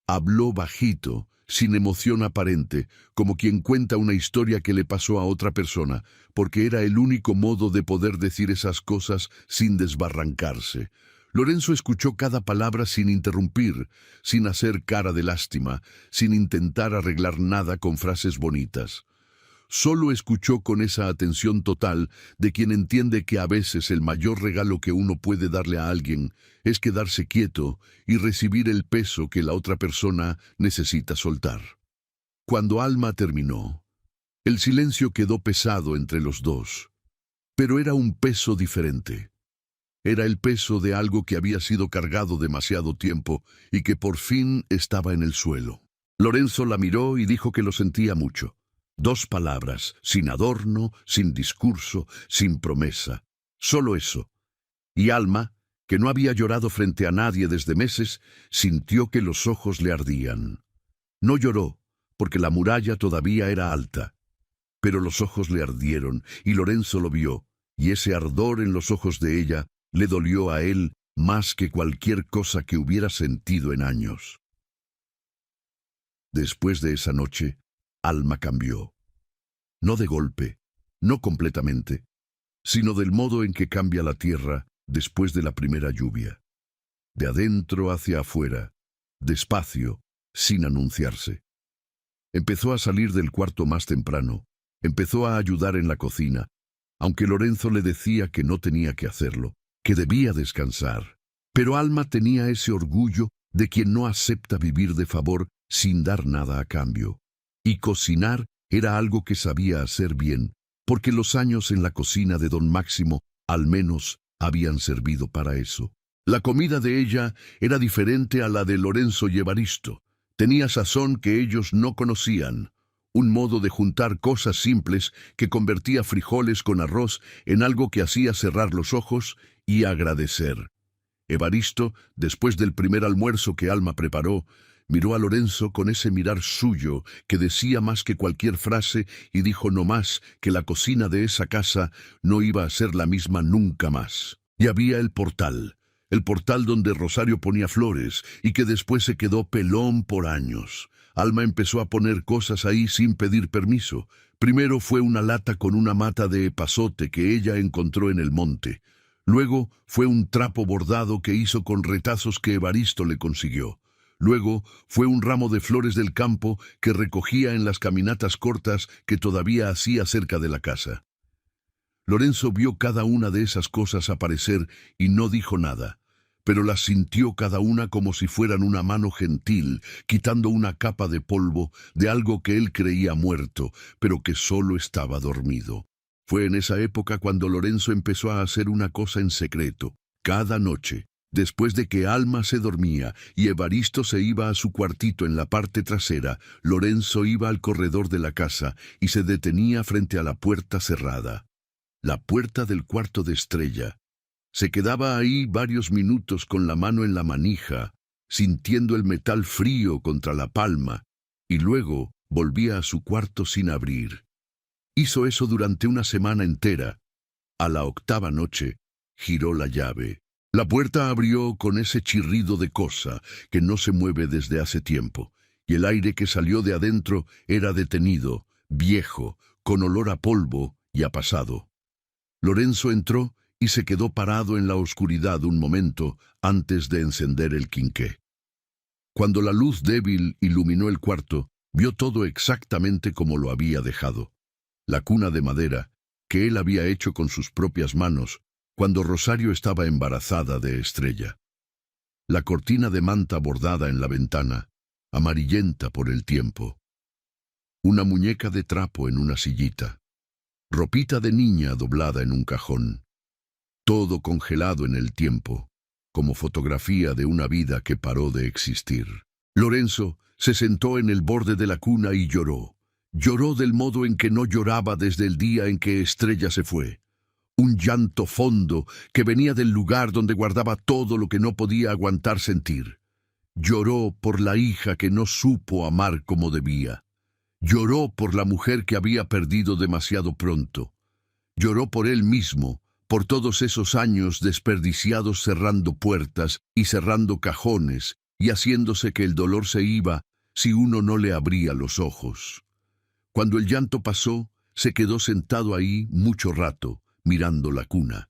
Speaker 1: Habló bajito, sin emoción aparente, como quien cuenta una historia que le pasó a otra persona, porque era el único modo de poder decir esas cosas sin desbarrancarse. Lorenzo escuchó cada palabra sin interrumpir, sin hacer cara de lástima, sin intentar arreglar nada con frases bonitas. Solo escuchó con esa atención total de quien entiende que a veces el mayor regalo que uno puede darle a alguien es quedarse quieto y recibir el peso que la otra persona necesita soltar. Cuando Alma terminó, el silencio quedó pesado entre los dos, pero era un peso diferente. Era el peso de algo que había sido cargado demasiado tiempo y que por fin estaba en el suelo. Lorenzo la miró y dijo que lo sentía mucho. 2 palabras, sin adorno, sin discurso, sin promesa. Solo eso. Y Alma, que no había llorado frente a nadie desde meses, sintió que los ojos le ardían. No lloró, porque la muralla todavía era alta. Pero los ojos le ardieron, y Lorenzo lo vio, y ese ardor en los ojos de ella le dolió a él más que cualquier cosa que hubiera sentido en años. Después de esa noche, Alma cambió. No de golpe, no completamente, sino del modo en que cambia la tierra después de la primera lluvia. De adentro hacia afuera, despacio, sin anunciarse. Empezó a salir del cuarto más temprano, empezó a ayudar en la cocina, aunque Lorenzo le decía que no tenía que hacerlo, que debía descansar. Pero Alma tenía ese orgullo de quien no acepta vivir de favor sin dar nada a cambio. Y cocinar era algo que sabía hacer bien, porque los años en la cocina de don Máximo, al menos, habían servido para eso. La comida de ella era diferente a la de Lorenzo y Evaristo. Tenía sazón que ellos no conocían, un modo de juntar cosas simples que convertía frijoles con arroz en algo que hacía cerrar los ojos y agradecer. Evaristo, después del primer almuerzo que Alma preparó, miró a Lorenzo con ese mirar suyo que decía más que cualquier frase y dijo no más que la cocina de esa casa no iba a ser la misma nunca más. Y había el portal donde Rosario ponía flores y que después se quedó pelón por años. Alma empezó a poner cosas ahí sin pedir permiso. Primero fue una lata con una mata de epazote que ella encontró en el monte. Luego fue un trapo bordado que hizo con retazos que Evaristo le consiguió. Luego fue un ramo de flores del campo que recogía en las caminatas cortas que todavía hacía cerca de la casa. Lorenzo vio cada una de esas cosas aparecer y no dijo nada, pero las sintió cada una como si fueran una mano gentil, quitando una capa de polvo de algo que él creía muerto, pero que solo estaba dormido. Fue en esa época cuando Lorenzo empezó a hacer una cosa en secreto. Cada noche, después de que Alma se dormía y Evaristo se iba a su cuartito en la parte trasera, Lorenzo iba al corredor de la casa y se detenía frente a la puerta cerrada. La puerta del cuarto de Estrella. Se quedaba ahí varios minutos con la mano en la manija, sintiendo el metal frío contra la palma, y luego volvía a su cuarto sin abrir. Hizo eso durante una semana entera. A la octava noche, giró la llave. La puerta abrió con ese chirrido de cosa que no se mueve desde hace tiempo, y el aire que salió de adentro era detenido, viejo, con olor a polvo y a pasado. Lorenzo entró y se quedó parado en la oscuridad un momento antes de encender el quinqué. Cuando la luz débil iluminó el cuarto, vio todo exactamente como lo había dejado. La cuna de madera, que él había hecho con sus propias manos, cuando Rosario estaba embarazada de Estrella. La cortina de manta bordada en la ventana, amarillenta por el tiempo. Una muñeca de trapo en una sillita. Ropita de niña doblada en un cajón. Todo congelado en el tiempo, como fotografía de una vida que paró de existir. Lorenzo se sentó en el borde de la cuna y lloró. Lloró del modo en que no lloraba desde el día en que Estrella se fue. Un llanto fondo que venía del lugar donde guardaba todo lo que no podía aguantar sentir. Lloró por la hija que no supo amar como debía. Lloró por la mujer que había perdido demasiado pronto. Lloró por él mismo, por todos esos años desperdiciados cerrando puertas y cerrando cajones y haciéndose que el dolor se iba si uno no le abría los ojos. Cuando el llanto pasó, se quedó sentado ahí mucho rato, mirando la cuna.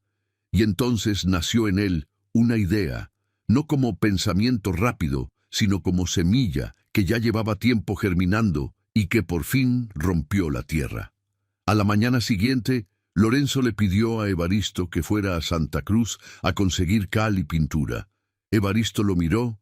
Speaker 1: Y entonces nació en él una idea, no como pensamiento rápido, sino como semilla que ya llevaba tiempo germinando y que por fin rompió la tierra. A la mañana siguiente, Lorenzo le pidió a Evaristo que fuera a Santa Cruz a conseguir cal y pintura. Evaristo lo miró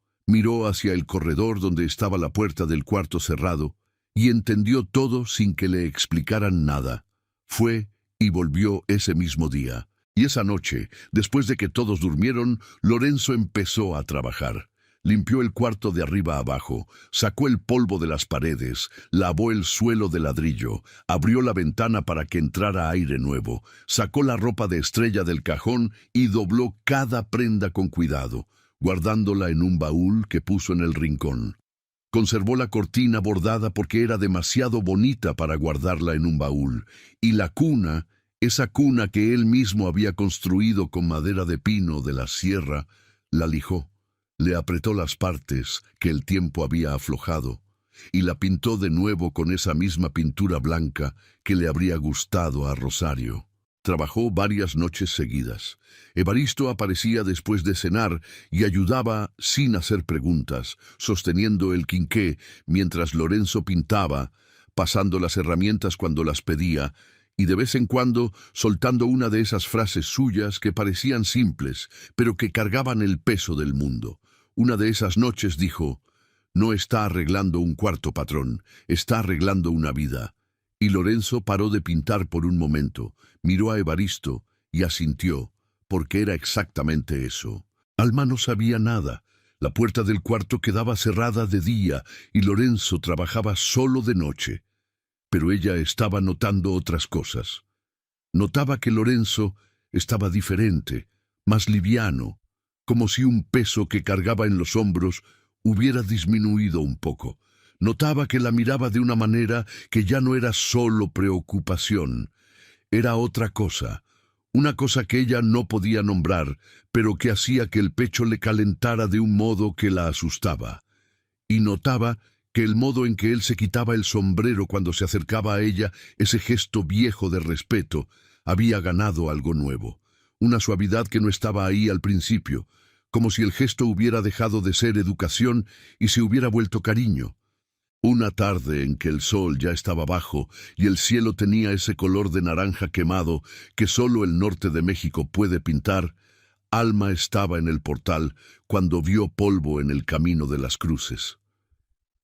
Speaker 1: hacia el corredor donde estaba la puerta del cuarto cerrado, y entendió todo sin que le explicaran nada. Fue y volvió ese mismo día. Y esa noche, después de que todos durmieron, Lorenzo empezó a trabajar. Limpió el cuarto de arriba abajo, sacó el polvo de las paredes, lavó el suelo de ladrillo, abrió la ventana para que entrara aire nuevo, sacó la ropa de Estrella del cajón y dobló cada prenda con cuidado, guardándola en un baúl que puso en el rincón. Conservó la cortina bordada porque era demasiado bonita para guardarla en un baúl, y la cuna, esa cuna que él mismo había construido con madera de pino de la sierra, la lijó. Le apretó las partes que el tiempo había aflojado, y la pintó de nuevo con esa misma pintura blanca que le habría gustado a Rosario. Trabajó varias noches seguidas. Evaristo aparecía después de cenar y ayudaba sin hacer preguntas, sosteniendo el quinqué mientras Lorenzo pintaba, pasando las herramientas cuando las pedía, y de vez en cuando soltando una de esas frases suyas que parecían simples, pero que cargaban el peso del mundo. Una de esas noches dijo: «No está arreglando un cuarto, patrón, está arreglando una vida». Y Lorenzo paró de pintar por un momento, miró a Evaristo y asintió, porque era exactamente eso. Alma no sabía nada. La puerta del cuarto quedaba cerrada de día y Lorenzo trabajaba solo de noche. Pero ella estaba notando otras cosas. Notaba que Lorenzo estaba diferente, más liviano, como si un peso que cargaba en los hombros hubiera disminuido un poco. Notaba que la miraba de una manera que ya no era solo preocupación, era otra cosa, una cosa que ella no podía nombrar, pero que hacía que el pecho le calentara de un modo que la asustaba. Y notaba que el modo en que él se quitaba el sombrero cuando se acercaba a ella, ese gesto viejo de respeto, había ganado algo nuevo, una suavidad que no estaba ahí al principio, como si el gesto hubiera dejado de ser educación y se hubiera vuelto cariño. Una tarde en que el sol ya estaba bajo y el cielo tenía ese color de naranja quemado que solo el norte de México puede pintar, Alma estaba en el portal cuando vio polvo en el camino de las cruces.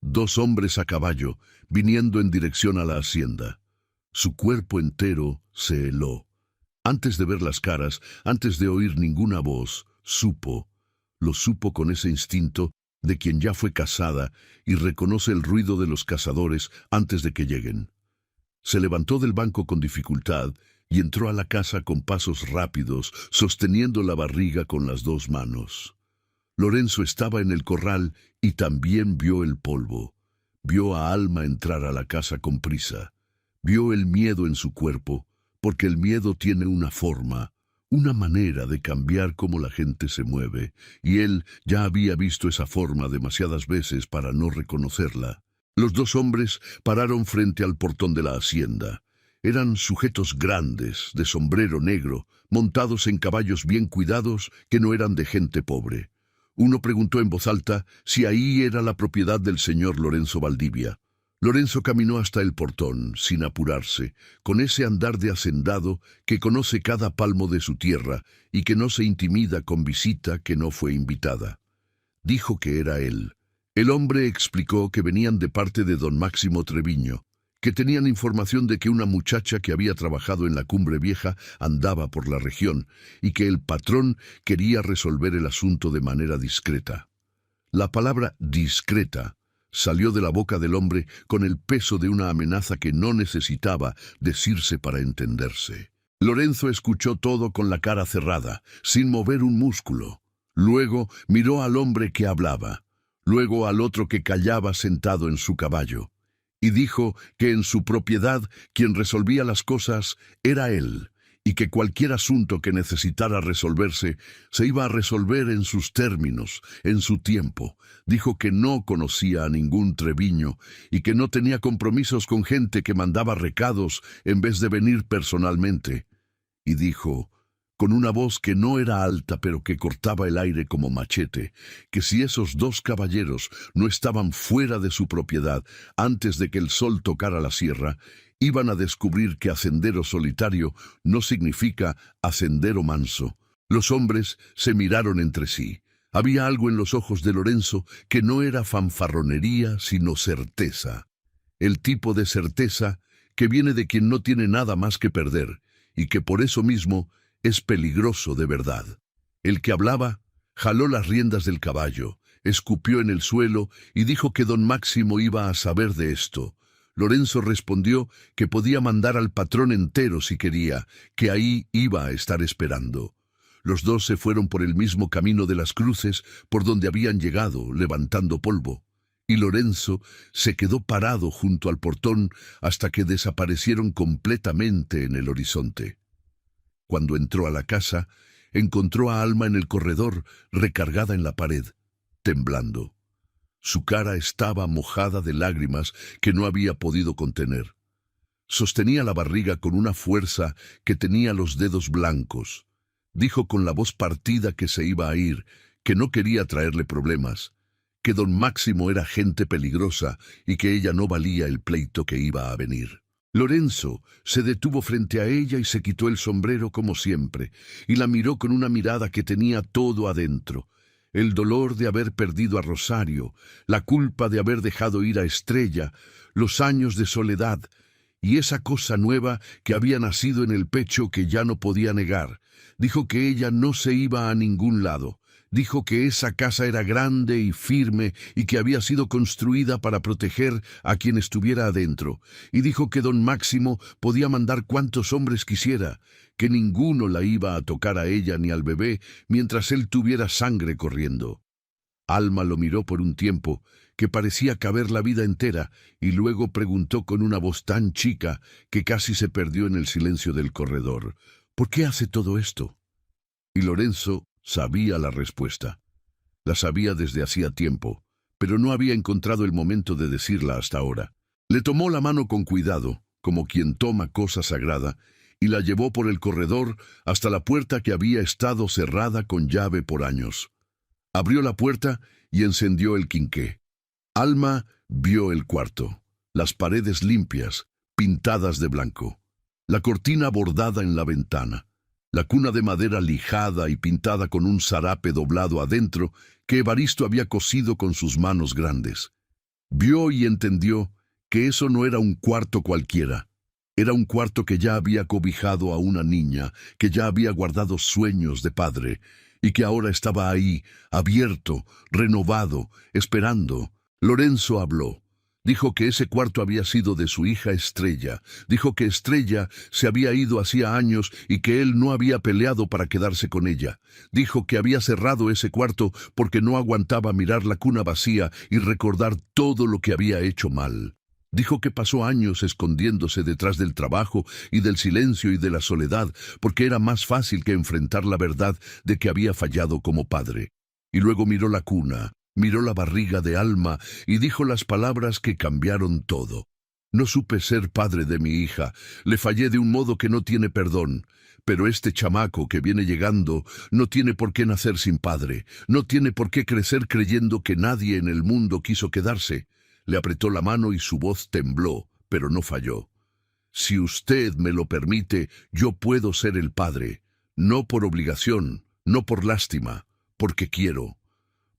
Speaker 1: Dos hombres a caballo, viniendo en dirección a la hacienda. Su cuerpo entero se heló. Antes de ver las caras, antes de oír ninguna voz, lo supo con ese instinto de quien ya fue cazada y reconoce el ruido de los cazadores antes de que lleguen. Se levantó del banco con dificultad y entró a la casa con pasos rápidos, sosteniendo la barriga con las dos manos. Lorenzo estaba en el corral y también vio el polvo. Vio a Alma entrar a la casa con prisa. Vio el miedo en su cuerpo, porque el miedo tiene una forma, una manera de cambiar cómo la gente se mueve, y él ya había visto esa forma demasiadas veces para no reconocerla. Los dos hombres pararon frente al portón de la hacienda. Eran sujetos grandes, de sombrero negro, montados en caballos bien cuidados que no eran de gente pobre. Uno preguntó en voz alta si ahí era la propiedad del señor Lorenzo Valdivia. Lorenzo caminó hasta el portón, sin apurarse, con ese andar de hacendado que conoce cada palmo de su tierra y que no se intimida con visita que no fue invitada. Dijo que era él. El hombre explicó que venían de parte de don Máximo Treviño, que tenían información de que una muchacha que había trabajado en la Cumbre Vieja andaba por la región y que el patrón quería resolver el asunto de manera discreta. La palabra discreta salió de la boca del hombre con el peso de una amenaza que no necesitaba decirse para entenderse. Lorenzo escuchó todo con la cara cerrada, sin mover un músculo. Luego miró al hombre que hablaba, luego al otro que callaba sentado en su caballo, y dijo que en su propiedad quien resolvía las cosas era él, y que cualquier asunto que necesitara resolverse se iba a resolver en sus términos, en su tiempo. Dijo que no conocía a ningún Treviño y que no tenía compromisos con gente que mandaba recados en vez de venir personalmente. Y dijo, con una voz que no era alta pero que cortaba el aire como machete, que si esos dos caballeros no estaban fuera de su propiedad antes de que el sol tocara la sierra, iban a descubrir que hacendero solitario no significa hacendero manso. Los hombres se miraron entre sí. Había algo en los ojos de Lorenzo que no era fanfarronería, sino certeza. El tipo de certeza que viene de quien no tiene nada más que perder, y que por eso mismo es peligroso de verdad. El que hablaba jaló las riendas del caballo, escupió en el suelo y dijo que don Máximo iba a saber de esto. Lorenzo respondió que podía mandar al patrón entero si quería, que ahí iba a estar esperando. Los dos se fueron por el mismo camino de las cruces por donde habían llegado, levantando polvo, y Lorenzo se quedó parado junto al portón hasta que desaparecieron completamente en el horizonte. Cuando entró a la casa, encontró a Alma en el corredor, recargada en la pared, temblando. Su cara estaba mojada de lágrimas que no había podido contener. Sostenía la barriga con una fuerza que tenía los dedos blancos. Dijo con la voz partida que se iba a ir, que no quería traerle problemas, que don Máximo era gente peligrosa y que ella no valía el pleito que iba a venir. Lorenzo se detuvo frente a ella y se quitó el sombrero como siempre, y la miró con una mirada que tenía todo adentro. El dolor de haber perdido a Rosario, la culpa de haber dejado ir a Estrella, los años de soledad, y esa cosa nueva que había nacido en el pecho que ya no podía negar. Dijo que ella no se iba a ningún lado. Dijo que esa casa era grande y firme y que había sido construida para proteger a quien estuviera adentro. Y dijo que don Máximo podía mandar cuantos hombres quisiera, que ninguno la iba a tocar a ella ni al bebé mientras él tuviera sangre corriendo. Alma lo miró por un tiempo, que parecía caber la vida entera, y luego preguntó con una voz tan chica que casi se perdió en el silencio del corredor: ¿por qué hace todo esto? Y Lorenzo sabía la respuesta. La sabía desde hacía tiempo, pero no había encontrado el momento de decirla hasta ahora. Le tomó la mano con cuidado, como quien toma cosa sagrada, y la llevó por el corredor hasta la puerta que había estado cerrada con llave por años. Abrió la puerta y encendió el quinqué. Alma vio el cuarto, las paredes limpias, pintadas de blanco, la cortina bordada en la ventana, la cuna de madera lijada y pintada con un zarape doblado adentro que Evaristo había cosido con sus manos grandes. Vio y entendió que eso no era un cuarto cualquiera. Era un cuarto que ya había cobijado a una niña, que ya había guardado sueños de padre, y que ahora estaba ahí, abierto, renovado, esperando. Lorenzo habló. Dijo que ese cuarto había sido de su hija Estrella. Dijo que Estrella se había ido hacía años y que él no había peleado para quedarse con ella. Dijo que había cerrado ese cuarto porque no aguantaba mirar la cuna vacía y recordar todo lo que había hecho mal. Dijo que pasó años escondiéndose detrás del trabajo y del silencio y de la soledad, porque era más fácil que enfrentar la verdad de que había fallado como padre. Y luego miró la cuna, miró la barriga de Alma y dijo las palabras que cambiaron todo. No supe ser padre de mi hija, le fallé de un modo que no tiene perdón. Pero este chamaco que viene llegando no tiene por qué nacer sin padre, no tiene por qué crecer creyendo que nadie en el mundo quiso quedarse. Le apretó la mano y su voz tembló, pero no falló. Si usted me lo permite, yo puedo ser el padre, no por obligación, no por lástima, porque quiero.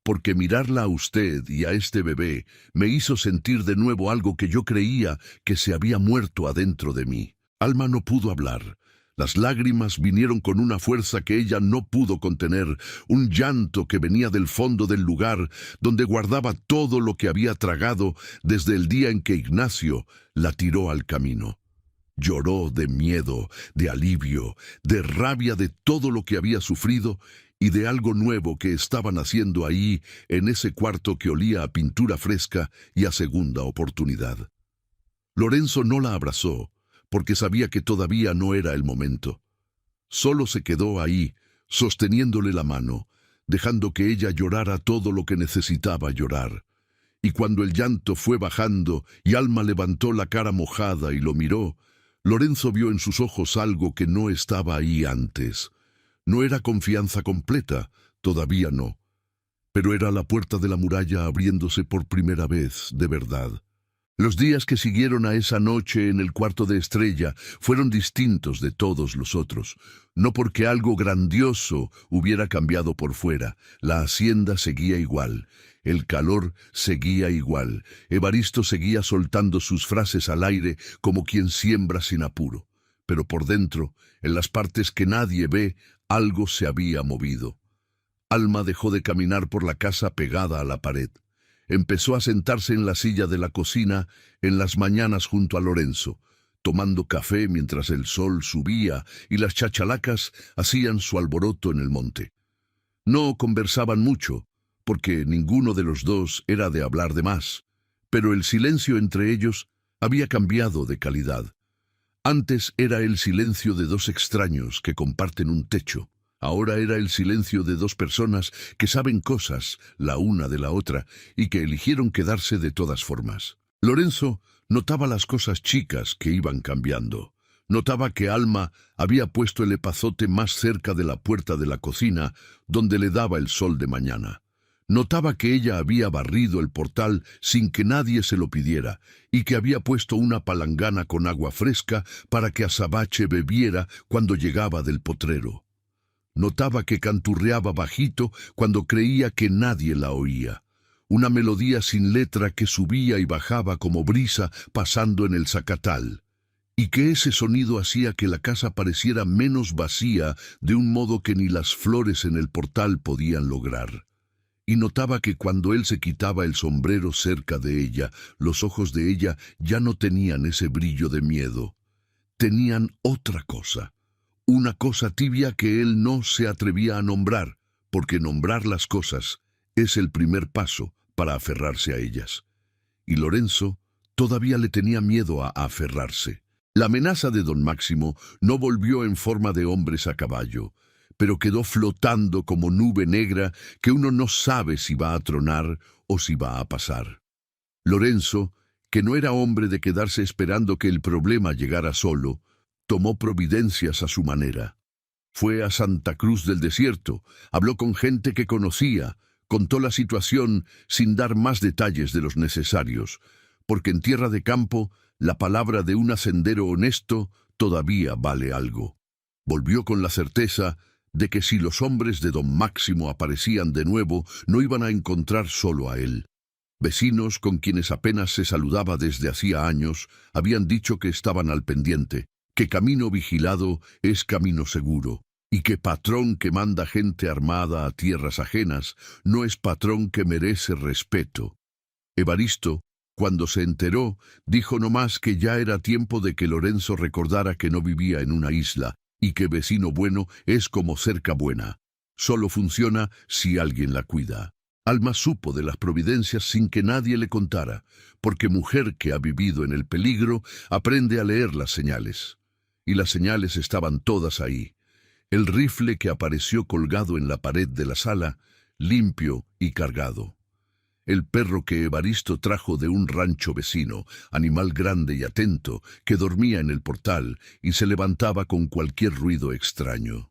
Speaker 1: Porque mirarla a usted y a este bebé me hizo sentir de nuevo algo que yo creía que se había muerto adentro de mí. Alma no pudo hablar. Las lágrimas vinieron con una fuerza que ella no pudo contener, un llanto que venía del fondo del lugar donde guardaba todo lo que había tragado desde el día en que Ignacio la tiró al camino. Lloró de miedo, de alivio, de rabia de todo lo que había sufrido y de algo nuevo que estaban haciendo ahí en ese cuarto que olía a pintura fresca y a segunda oportunidad. Lorenzo no la abrazó, porque sabía que todavía no era el momento. Solo se quedó ahí, sosteniéndole la mano, dejando que ella llorara todo lo que necesitaba llorar. Y cuando el llanto fue bajando y Alma levantó la cara mojada y lo miró, Lorenzo vio en sus ojos algo que no estaba ahí antes. No era confianza completa, todavía no, pero era la puerta de la muralla abriéndose por primera vez, de verdad. Los días que siguieron a esa noche en el cuarto de Estrella fueron distintos de todos los otros. No porque algo grandioso hubiera cambiado por fuera. La hacienda seguía igual. El calor seguía igual. Evaristo seguía soltando sus frases al aire como quien siembra sin apuro. Pero por dentro, en las partes que nadie ve, algo se había movido. Alma dejó de caminar por la casa pegada a la pared. Empezó a sentarse en la silla de la cocina en las mañanas junto a Lorenzo, tomando café mientras el sol subía y las chachalacas hacían su alboroto en el monte. No conversaban mucho, porque ninguno de los dos era de hablar de más, pero el silencio entre ellos había cambiado de calidad. Antes era el silencio de dos extraños que comparten un techo. Ahora era el silencio de dos personas que saben cosas la una de la otra y que eligieron quedarse de todas formas. Lorenzo notaba las cosas chicas que iban cambiando. Notaba que Alma había puesto el epazote más cerca de la puerta de la cocina, donde le daba el sol de mañana. Notaba que ella había barrido el portal sin que nadie se lo pidiera y que había puesto una palangana con agua fresca para que Azabache bebiera cuando llegaba del potrero. Notaba que canturreaba bajito cuando creía que nadie la oía. Una melodía sin letra que subía y bajaba como brisa pasando en el zacatal, y que ese sonido hacía que la casa pareciera menos vacía de un modo que ni las flores en el portal podían lograr. Y notaba que cuando él se quitaba el sombrero cerca de ella, los ojos de ella ya no tenían ese brillo de miedo. Tenían otra cosa, una cosa tibia que él no se atrevía a nombrar, porque nombrar las cosas es el primer paso para aferrarse a ellas. Y Lorenzo todavía le tenía miedo a aferrarse. La amenaza de don Máximo no volvió en forma de hombres a caballo, pero quedó flotando como nube negra que uno no sabe si va a tronar o si va a pasar. Lorenzo, que no era hombre de quedarse esperando que el problema llegara solo, tomó providencias a su manera. Fue a Santa Cruz del Desierto, habló con gente que conocía, contó la situación sin dar más detalles de los necesarios, porque en tierra de campo la palabra de un hacendero honesto todavía vale algo. Volvió con la certeza de que si los hombres de don Máximo aparecían de nuevo, no iban a encontrar solo a él. Vecinos con quienes apenas se saludaba desde hacía años habían dicho que estaban al pendiente, que camino vigilado es camino seguro, y que patrón que manda gente armada a tierras ajenas no es patrón que merece respeto. Evaristo, cuando se enteró, dijo nomás que ya era tiempo de que Lorenzo recordara que no vivía en una isla, y que vecino bueno es como cerca buena. Solo funciona si alguien la cuida. Alma supo de las providencias sin que nadie le contara, porque mujer que ha vivido en el peligro aprende a leer las señales. Y las señales estaban todas ahí. El rifle que apareció colgado en la pared de la sala, limpio y cargado. El perro que Evaristo trajo de un rancho vecino, animal grande y atento, que dormía en el portal y se levantaba con cualquier ruido extraño.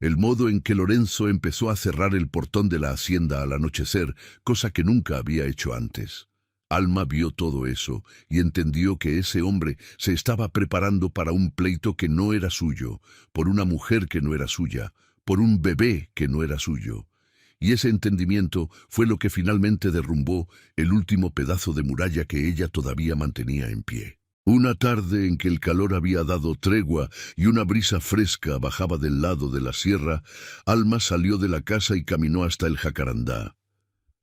Speaker 1: El modo en que Lorenzo empezó a cerrar el portón de la hacienda al anochecer, cosa que nunca había hecho antes. Alma vio todo eso y entendió que ese hombre se estaba preparando para un pleito que no era suyo, por una mujer que no era suya, por un bebé que no era suyo. Y ese entendimiento fue lo que finalmente derrumbó el último pedazo de muralla que ella todavía mantenía en pie. Una tarde en que el calor había dado tregua y una brisa fresca bajaba del lado de la sierra, Alma salió de la casa y caminó hasta el jacarandá.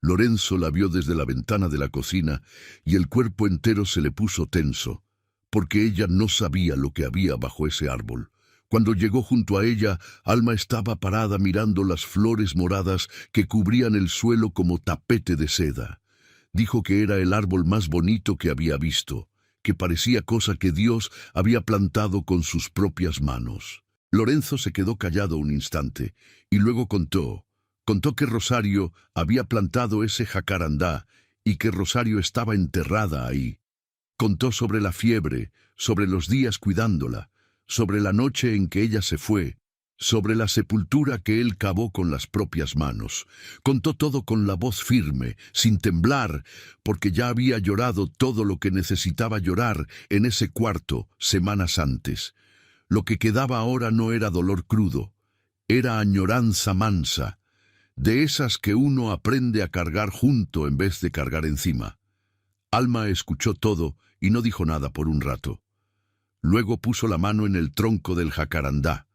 Speaker 1: Lorenzo la vio desde la ventana de la cocina y el cuerpo entero se le puso tenso, porque ella no sabía lo que había bajo ese árbol. Cuando llegó junto a ella, Alma estaba parada mirando las flores moradas que cubrían el suelo como tapete de seda. Dijo que era el árbol más bonito que había visto, que parecía cosa que Dios había plantado con sus propias manos. Lorenzo se quedó callado un instante y luego contó que Rosario había plantado ese jacarandá y que Rosario estaba enterrada ahí. Contó sobre la fiebre, sobre los días cuidándola, sobre la noche en que ella se fue, sobre la sepultura que él cavó con las propias manos. Contó todo con la voz firme, sin temblar, porque ya había llorado todo lo que necesitaba llorar en ese cuarto semanas antes. Lo que quedaba ahora no era dolor crudo, era añoranza mansa, de esas que uno aprende a cargar junto en vez de cargar encima. Alma escuchó todo y no dijo nada por un rato. Luego puso la mano en el tronco del jacarandá,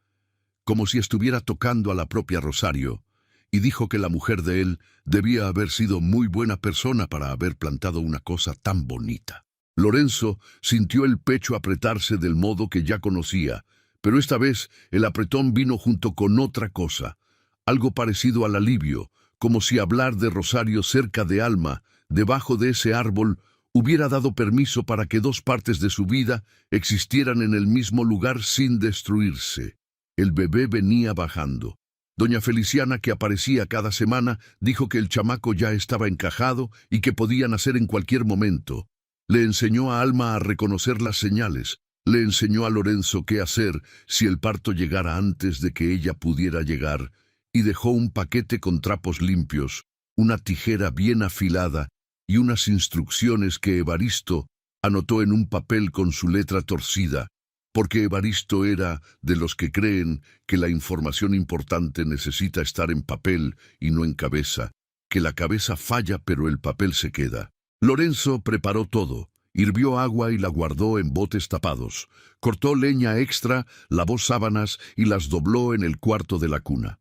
Speaker 1: como si estuviera tocando a la propia Rosario, y dijo que la mujer de él debía haber sido muy buena persona para haber plantado una cosa tan bonita. Lorenzo sintió el pecho apretarse del modo que ya conocía, pero esta vez el apretón vino junto con otra cosa, algo parecido al alivio, como si hablar de Rosario cerca de Alma, debajo de ese árbol, hubiera dado permiso para que dos partes de su vida existieran en el mismo lugar sin destruirse. El bebé venía bajando. Doña Feliciana, que aparecía cada semana, dijo que el chamaco ya estaba encajado y que podía nacer en cualquier momento. Le enseñó a Alma a reconocer las señales. Le enseñó a Lorenzo qué hacer si el parto llegara antes de que ella pudiera llegar, y dejó un paquete con trapos limpios, una tijera bien afilada y unas instrucciones que Evaristo anotó en un papel con su letra torcida, porque Evaristo era de los que creen que la información importante necesita estar en papel y no en cabeza, que la cabeza falla pero el papel se queda. Lorenzo preparó todo, hirvió agua y la guardó en botes tapados, cortó leña extra, lavó sábanas y las dobló en el cuarto de la cuna.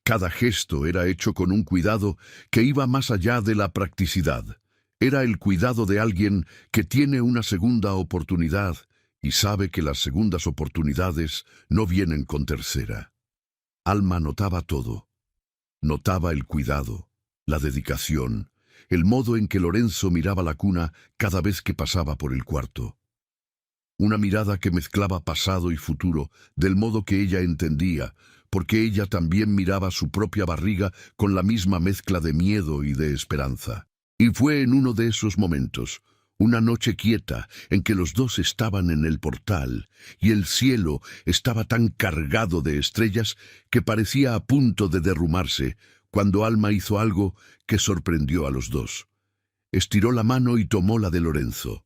Speaker 1: Cada gesto era hecho con un cuidado que iba más allá de la practicidad. Era el cuidado de alguien que tiene una segunda oportunidad y sabe que las segundas oportunidades no vienen con tercera. Alma notaba todo. Notaba el cuidado, la dedicación, el modo en que Lorenzo miraba la cuna cada vez que pasaba por el cuarto. Una mirada que mezclaba pasado y futuro, del modo que ella entendía, porque ella también miraba su propia barriga con la misma mezcla de miedo y de esperanza. Y fue en uno de esos momentos, una noche quieta en que los dos estaban en el portal y el cielo estaba tan cargado de estrellas que parecía a punto de derrumbarse, cuando Alma hizo algo que sorprendió a los dos. Estiró la mano y tomó la de Lorenzo.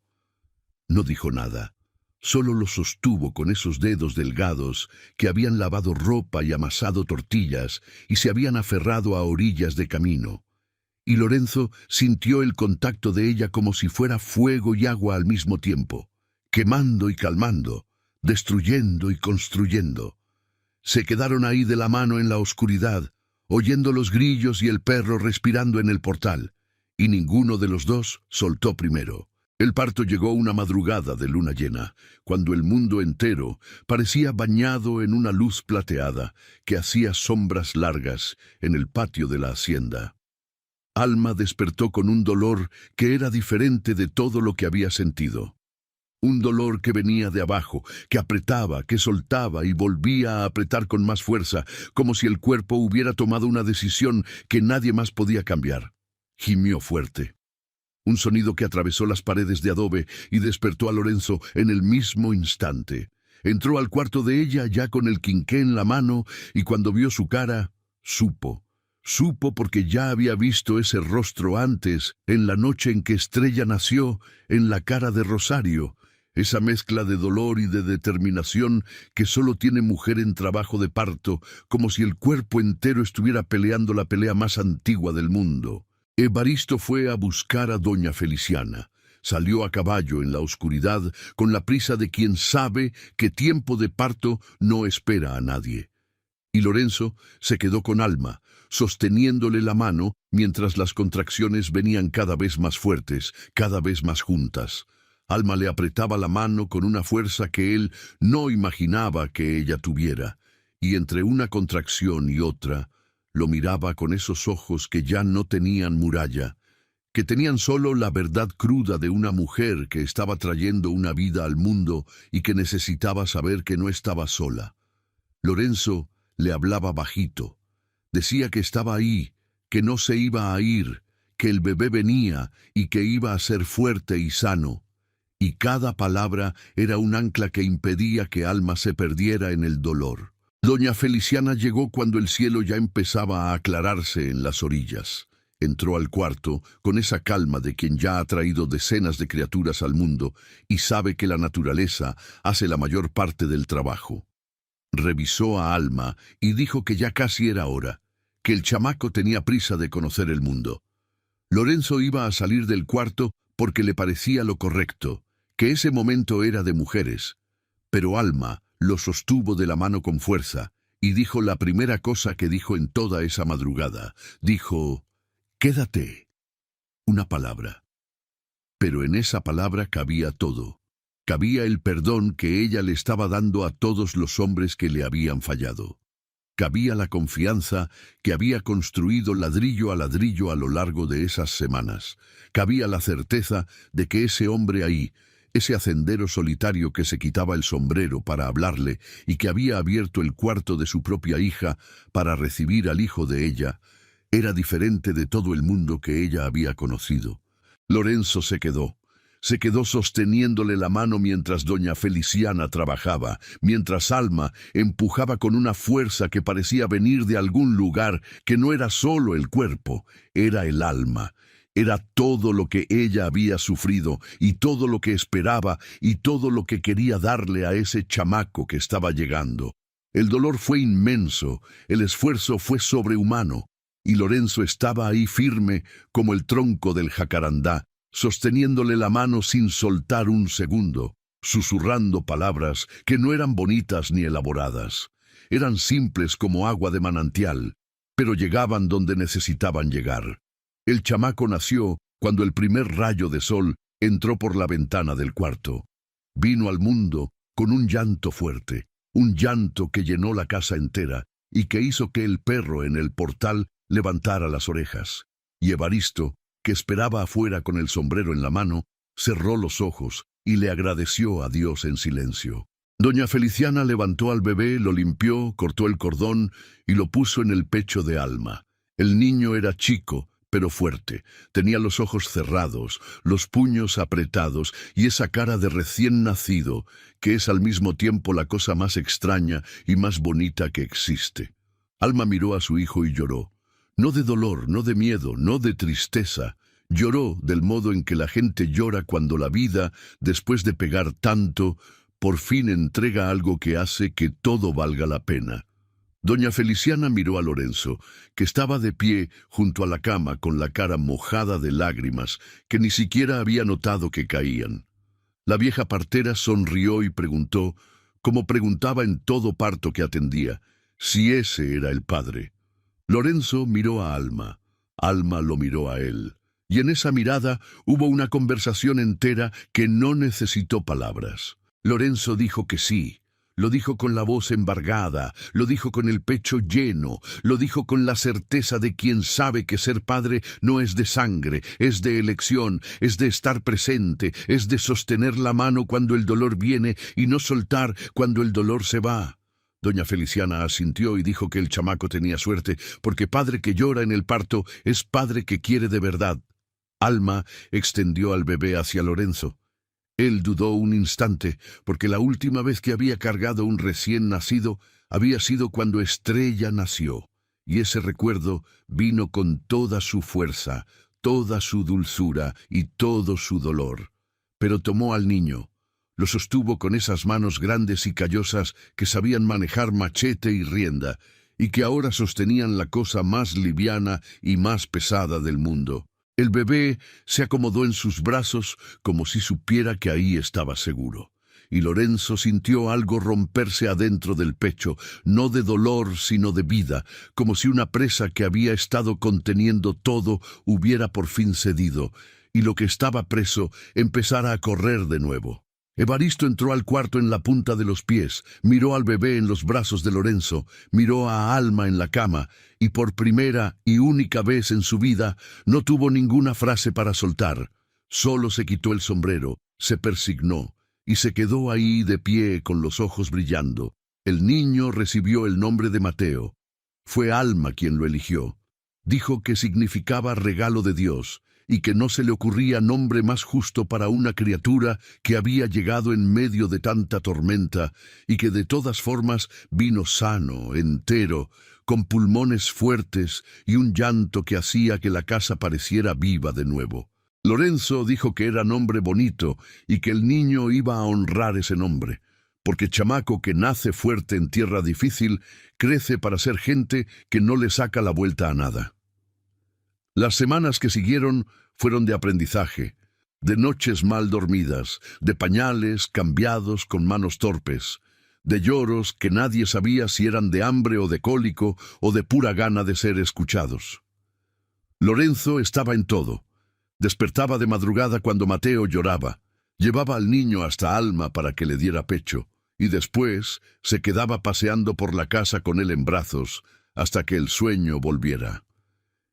Speaker 1: No dijo nada, solo lo sostuvo con esos dedos delgados que habían lavado ropa y amasado tortillas y se habían aferrado a orillas de camino. Y Lorenzo sintió el contacto de ella como si fuera fuego y agua al mismo tiempo, quemando y calmando, destruyendo y construyendo. Se quedaron ahí de la mano en la oscuridad, oyendo los grillos y el perro respirando en el portal, y ninguno de los dos soltó primero. El parto llegó una madrugada de luna llena, cuando el mundo entero parecía bañado en una luz plateada que hacía sombras largas en el patio de la hacienda. Alma despertó con un dolor que era diferente de todo lo que había sentido. Un dolor que venía de abajo, que apretaba, que soltaba y volvía a apretar con más fuerza, como si el cuerpo hubiera tomado una decisión que nadie más podía cambiar. Gimió fuerte. Un sonido que atravesó las paredes de adobe y despertó a Lorenzo en el mismo instante. Entró al cuarto de ella ya con el quinqué en la mano y cuando vio su cara, supo. Supo porque ya había visto ese rostro antes, en la noche en que Estrella nació, en la cara de Rosario, esa mezcla de dolor y de determinación que solo tiene mujer en trabajo de parto, como si el cuerpo entero estuviera peleando la pelea más antigua del mundo. Evaristo fue a buscar a doña Feliciana. Salió a caballo en la oscuridad con la prisa de quien sabe que tiempo de parto no espera a nadie. Y Lorenzo se quedó con Alma, sosteniéndole la mano mientras las contracciones venían cada vez más fuertes, cada vez más juntas. Alma le apretaba la mano con una fuerza que él no imaginaba que ella tuviera, y entre una contracción y otra, lo miraba con esos ojos que ya no tenían muralla, que tenían solo la verdad cruda de una mujer que estaba trayendo una vida al mundo y que necesitaba saber que no estaba sola. Lorenzo le hablaba bajito. Decía que estaba ahí, que no se iba a ir, que el bebé venía y que iba a ser fuerte y sano. Y cada palabra era un ancla que impedía que Alma se perdiera en el dolor. Doña Feliciana llegó cuando el cielo ya empezaba a aclararse en las orillas. Entró al cuarto con esa calma de quien ya ha traído decenas de criaturas al mundo y sabe que la naturaleza hace la mayor parte del trabajo. Revisó a Alma y dijo que ya casi era hora, que el chamaco tenía prisa de conocer el mundo. Lorenzo iba a salir del cuarto porque le parecía lo correcto, que ese momento era de mujeres, pero Alma lo sostuvo de la mano con fuerza y dijo la primera cosa que dijo en toda esa madrugada. Dijo, «Quédate». Una palabra. Pero en esa palabra cabía todo. Cabía el perdón que ella le estaba dando a todos los hombres que le habían fallado. Cabía la confianza que había construido ladrillo a ladrillo a lo largo de esas semanas. Cabía la certeza de que ese hombre ahí, ese hacendero solitario que se quitaba el sombrero para hablarle y que había abierto el cuarto de su propia hija para recibir al hijo de ella, era diferente de todo el mundo que ella había conocido. Lorenzo se quedó sosteniéndole la mano mientras doña Feliciana trabajaba, mientras Alma empujaba con una fuerza que parecía venir de algún lugar que no era solo el cuerpo, era el alma. Era todo lo que ella había sufrido y todo lo que esperaba y todo lo que quería darle a ese chamaco que estaba llegando. El dolor fue inmenso, el esfuerzo fue sobrehumano, y Lorenzo estaba ahí firme como el tronco del jacarandá, sosteniéndole la mano sin soltar un segundo, susurrando palabras que no eran bonitas ni elaboradas. Eran simples como agua de manantial, pero llegaban donde necesitaban llegar. El chamaco nació cuando el primer rayo de sol entró por la ventana del cuarto. Vino al mundo con un llanto fuerte, un llanto que llenó la casa entera y que hizo que el perro en el portal levantara las orejas. Y Evaristo, que esperaba afuera con el sombrero en la mano, cerró los ojos y le agradeció a Dios en silencio. Doña Feliciana levantó al bebé, lo limpió, cortó el cordón y lo puso en el pecho de Alma. El niño era chico, pero fuerte. Tenía los ojos cerrados, los puños apretados y esa cara de recién nacido, que es al mismo tiempo la cosa más extraña y más bonita que existe. Alma miró a su hijo y lloró. No de dolor, no de miedo, no de tristeza. Lloró del modo en que la gente llora cuando la vida, después de pegar tanto, por fin entrega algo que hace que todo valga la pena. Doña Feliciana miró a Lorenzo, que estaba de pie junto a la cama con la cara mojada de lágrimas, que ni siquiera había notado que caían. La vieja partera sonrió y preguntó, como preguntaba en todo parto que atendía, si ese era el padre. Lorenzo miró a Alma, Alma lo miró a él, y en esa mirada hubo una conversación entera que no necesitó palabras. Lorenzo dijo que sí, lo dijo con la voz embargada, lo dijo con el pecho lleno, lo dijo con la certeza de quien sabe que ser padre no es de sangre, es de elección, es de estar presente, es de sostener la mano cuando el dolor viene y no soltar cuando el dolor se va. Doña Feliciana asintió y dijo que el chamaco tenía suerte, porque padre que llora en el parto es padre que quiere de verdad. Alma extendió al bebé hacia Lorenzo. Él dudó un instante, porque la última vez que había cargado un recién nacido había sido cuando Estrella nació, y ese recuerdo vino con toda su fuerza, toda su dulzura y todo su dolor. Pero tomó al niño. Lo sostuvo con esas manos grandes y callosas que sabían manejar machete y rienda, y que ahora sostenían la cosa más liviana y más pesada del mundo. El bebé se acomodó en sus brazos como si supiera que ahí estaba seguro. Y Lorenzo sintió algo romperse adentro del pecho, no de dolor sino de vida, como si una presa que había estado conteniendo todo hubiera por fin cedido, y lo que estaba preso empezara a correr de nuevo. Evaristo entró al cuarto en la punta de los pies, miró al bebé en los brazos de Lorenzo, miró a Alma en la cama, y por primera y única vez en su vida no tuvo ninguna frase para soltar. Solo se quitó el sombrero, se persignó, y se quedó ahí de pie con los ojos brillando. El niño recibió el nombre de Mateo. Fue Alma quien lo eligió. Dijo que significaba regalo de Dios, y que no se le ocurría nombre más justo para una criatura que había llegado en medio de tanta tormenta y que de todas formas vino sano, entero, con pulmones fuertes y un llanto que hacía que la casa pareciera viva de nuevo. Lorenzo dijo que era nombre bonito y que el niño iba a honrar ese nombre, porque chamaco que nace fuerte en tierra difícil crece para ser gente que no le saca la vuelta a nada. Las semanas que siguieron fueron de aprendizaje, de noches mal dormidas, de pañales cambiados con manos torpes, de lloros que nadie sabía si eran de hambre o de cólico o de pura gana de ser escuchados. Lorenzo estaba en todo. Despertaba de madrugada cuando Mateo lloraba, llevaba al niño hasta Alma para que le diera pecho, y después se quedaba paseando por la casa con él en brazos hasta que el sueño volviera.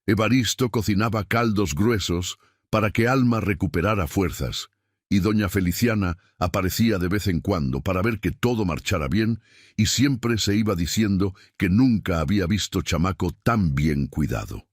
Speaker 1: Evaristo cocinaba caldos gruesos para que Alma recuperara fuerzas, y doña Feliciana aparecía de vez en cuando para ver que todo marchara bien, y siempre se iba diciendo que nunca había visto chamaco tan bien cuidado.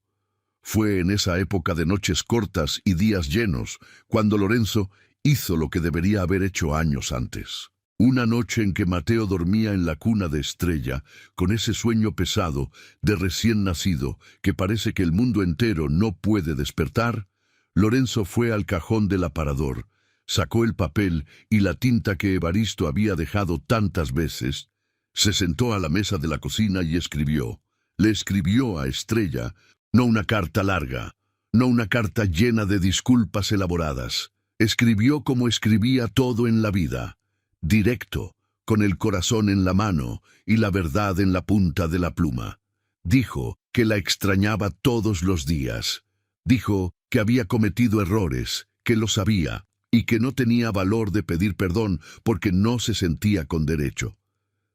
Speaker 1: Fue en esa época de noches cortas y días llenos cuando Lorenzo hizo lo que debería haber hecho años antes. Una noche en que Mateo dormía en la cuna de Estrella, con ese sueño pesado de recién nacido que parece que el mundo entero no puede despertar, Lorenzo fue al cajón del aparador, sacó el papel y la tinta que Evaristo había dejado tantas veces, se sentó a la mesa de la cocina y escribió. Le escribió a Estrella, no una carta larga, no una carta llena de disculpas elaboradas. Escribió como escribía todo en la vida, directo, con el corazón en la mano y la verdad en la punta de la pluma. Dijo que la extrañaba todos los días. Dijo que había cometido errores, que lo sabía, y que no tenía valor de pedir perdón porque no se sentía con derecho.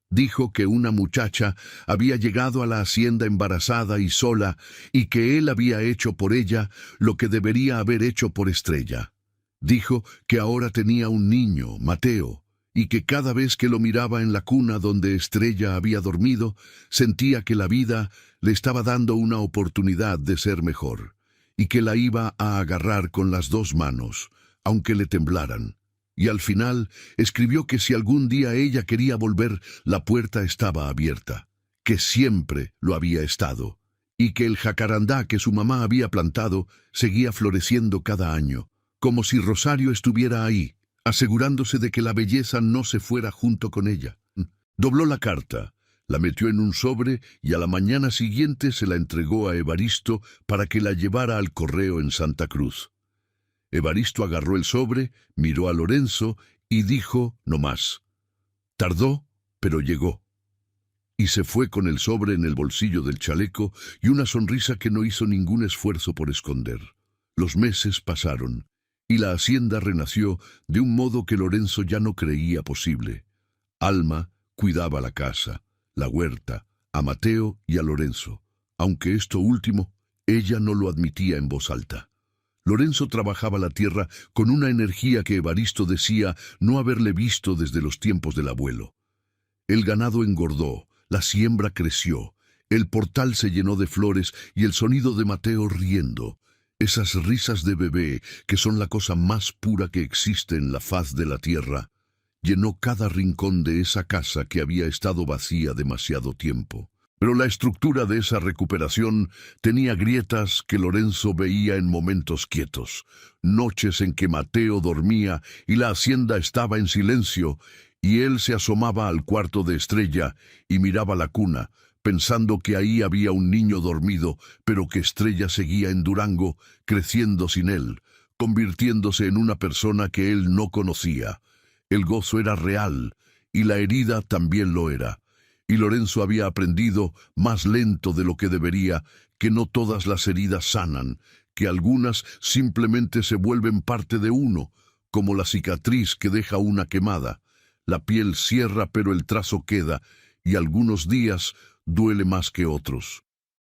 Speaker 1: Dijo que una muchacha había llegado a la hacienda embarazada y sola y que él había hecho por ella lo que debería haber hecho por Estrella. Dijo que ahora tenía un niño, Mateo, y que cada vez que lo miraba en la cuna donde Estrella había dormido, sentía que la vida le estaba dando una oportunidad de ser mejor, y que la iba a agarrar con las dos manos, aunque le temblaran. Y al final escribió que si algún día ella quería volver, la puerta estaba abierta, que siempre lo había estado, y que el jacarandá que su mamá había plantado seguía floreciendo cada año, como si Rosario estuviera ahí, asegurándose de que la belleza no se fuera junto con ella. Dobló la carta, la metió en un sobre y a la mañana siguiente se la entregó a Evaristo para que la llevara al correo en Santa Cruz. Evaristo agarró el sobre, miró a Lorenzo y dijo no más. Tardó, pero llegó. Y se fue con el sobre en el bolsillo del chaleco y una sonrisa que no hizo ningún esfuerzo por esconder. Los meses pasaron, y la hacienda renació de un modo que Lorenzo ya no creía posible. Alma cuidaba la casa, la huerta, a Mateo y a Lorenzo, aunque esto último ella no lo admitía en voz alta. Lorenzo trabajaba la tierra con una energía que Evaristo decía no haberle visto desde los tiempos del abuelo. El ganado engordó, la siembra creció, el portal se llenó de flores y el sonido de Mateo riendo, esas risas de bebé que son la cosa más pura que existe en la faz de la tierra, llenó cada rincón de esa casa que había estado vacía demasiado tiempo. Pero la estructura de esa recuperación tenía grietas que Lorenzo veía en momentos quietos, noches en que Mateo dormía y la hacienda estaba en silencio, y él se asomaba al cuarto de Estrella y miraba la cuna, pensando que ahí había un niño dormido, pero que Estrella seguía en Durango, creciendo sin él, convirtiéndose en una persona que él no conocía. El gozo era real, y la herida también lo era. Y Lorenzo había aprendido, más lento de lo que debería, que no todas las heridas sanan, que algunas simplemente se vuelven parte de uno, como la cicatriz que deja una quemada. La piel cierra pero el trazo queda, y algunos días duele más que otros.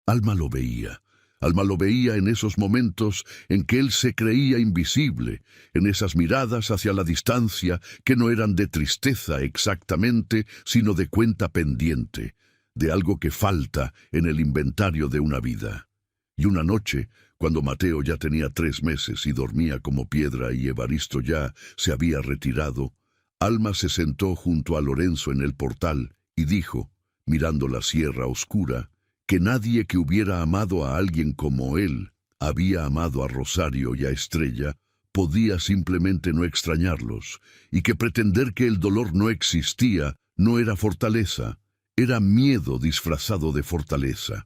Speaker 1: Alma lo veía. Alma lo veía en esos momentos en que él se creía invisible, en esas miradas hacia la distancia que no eran de tristeza exactamente, sino de cuenta pendiente, de algo que falta en el inventario de una vida. Y una noche, cuando Mateo ya tenía 3 meses y dormía como piedra y Evaristo ya se había retirado, Alma se sentó junto a Lorenzo en el portal y dijo, mirando la sierra oscura, que nadie que hubiera amado a alguien como él había amado a Rosario y a Estrella, podía simplemente no extrañarlos, y que pretender que el dolor no existía no era fortaleza, era miedo disfrazado de fortaleza,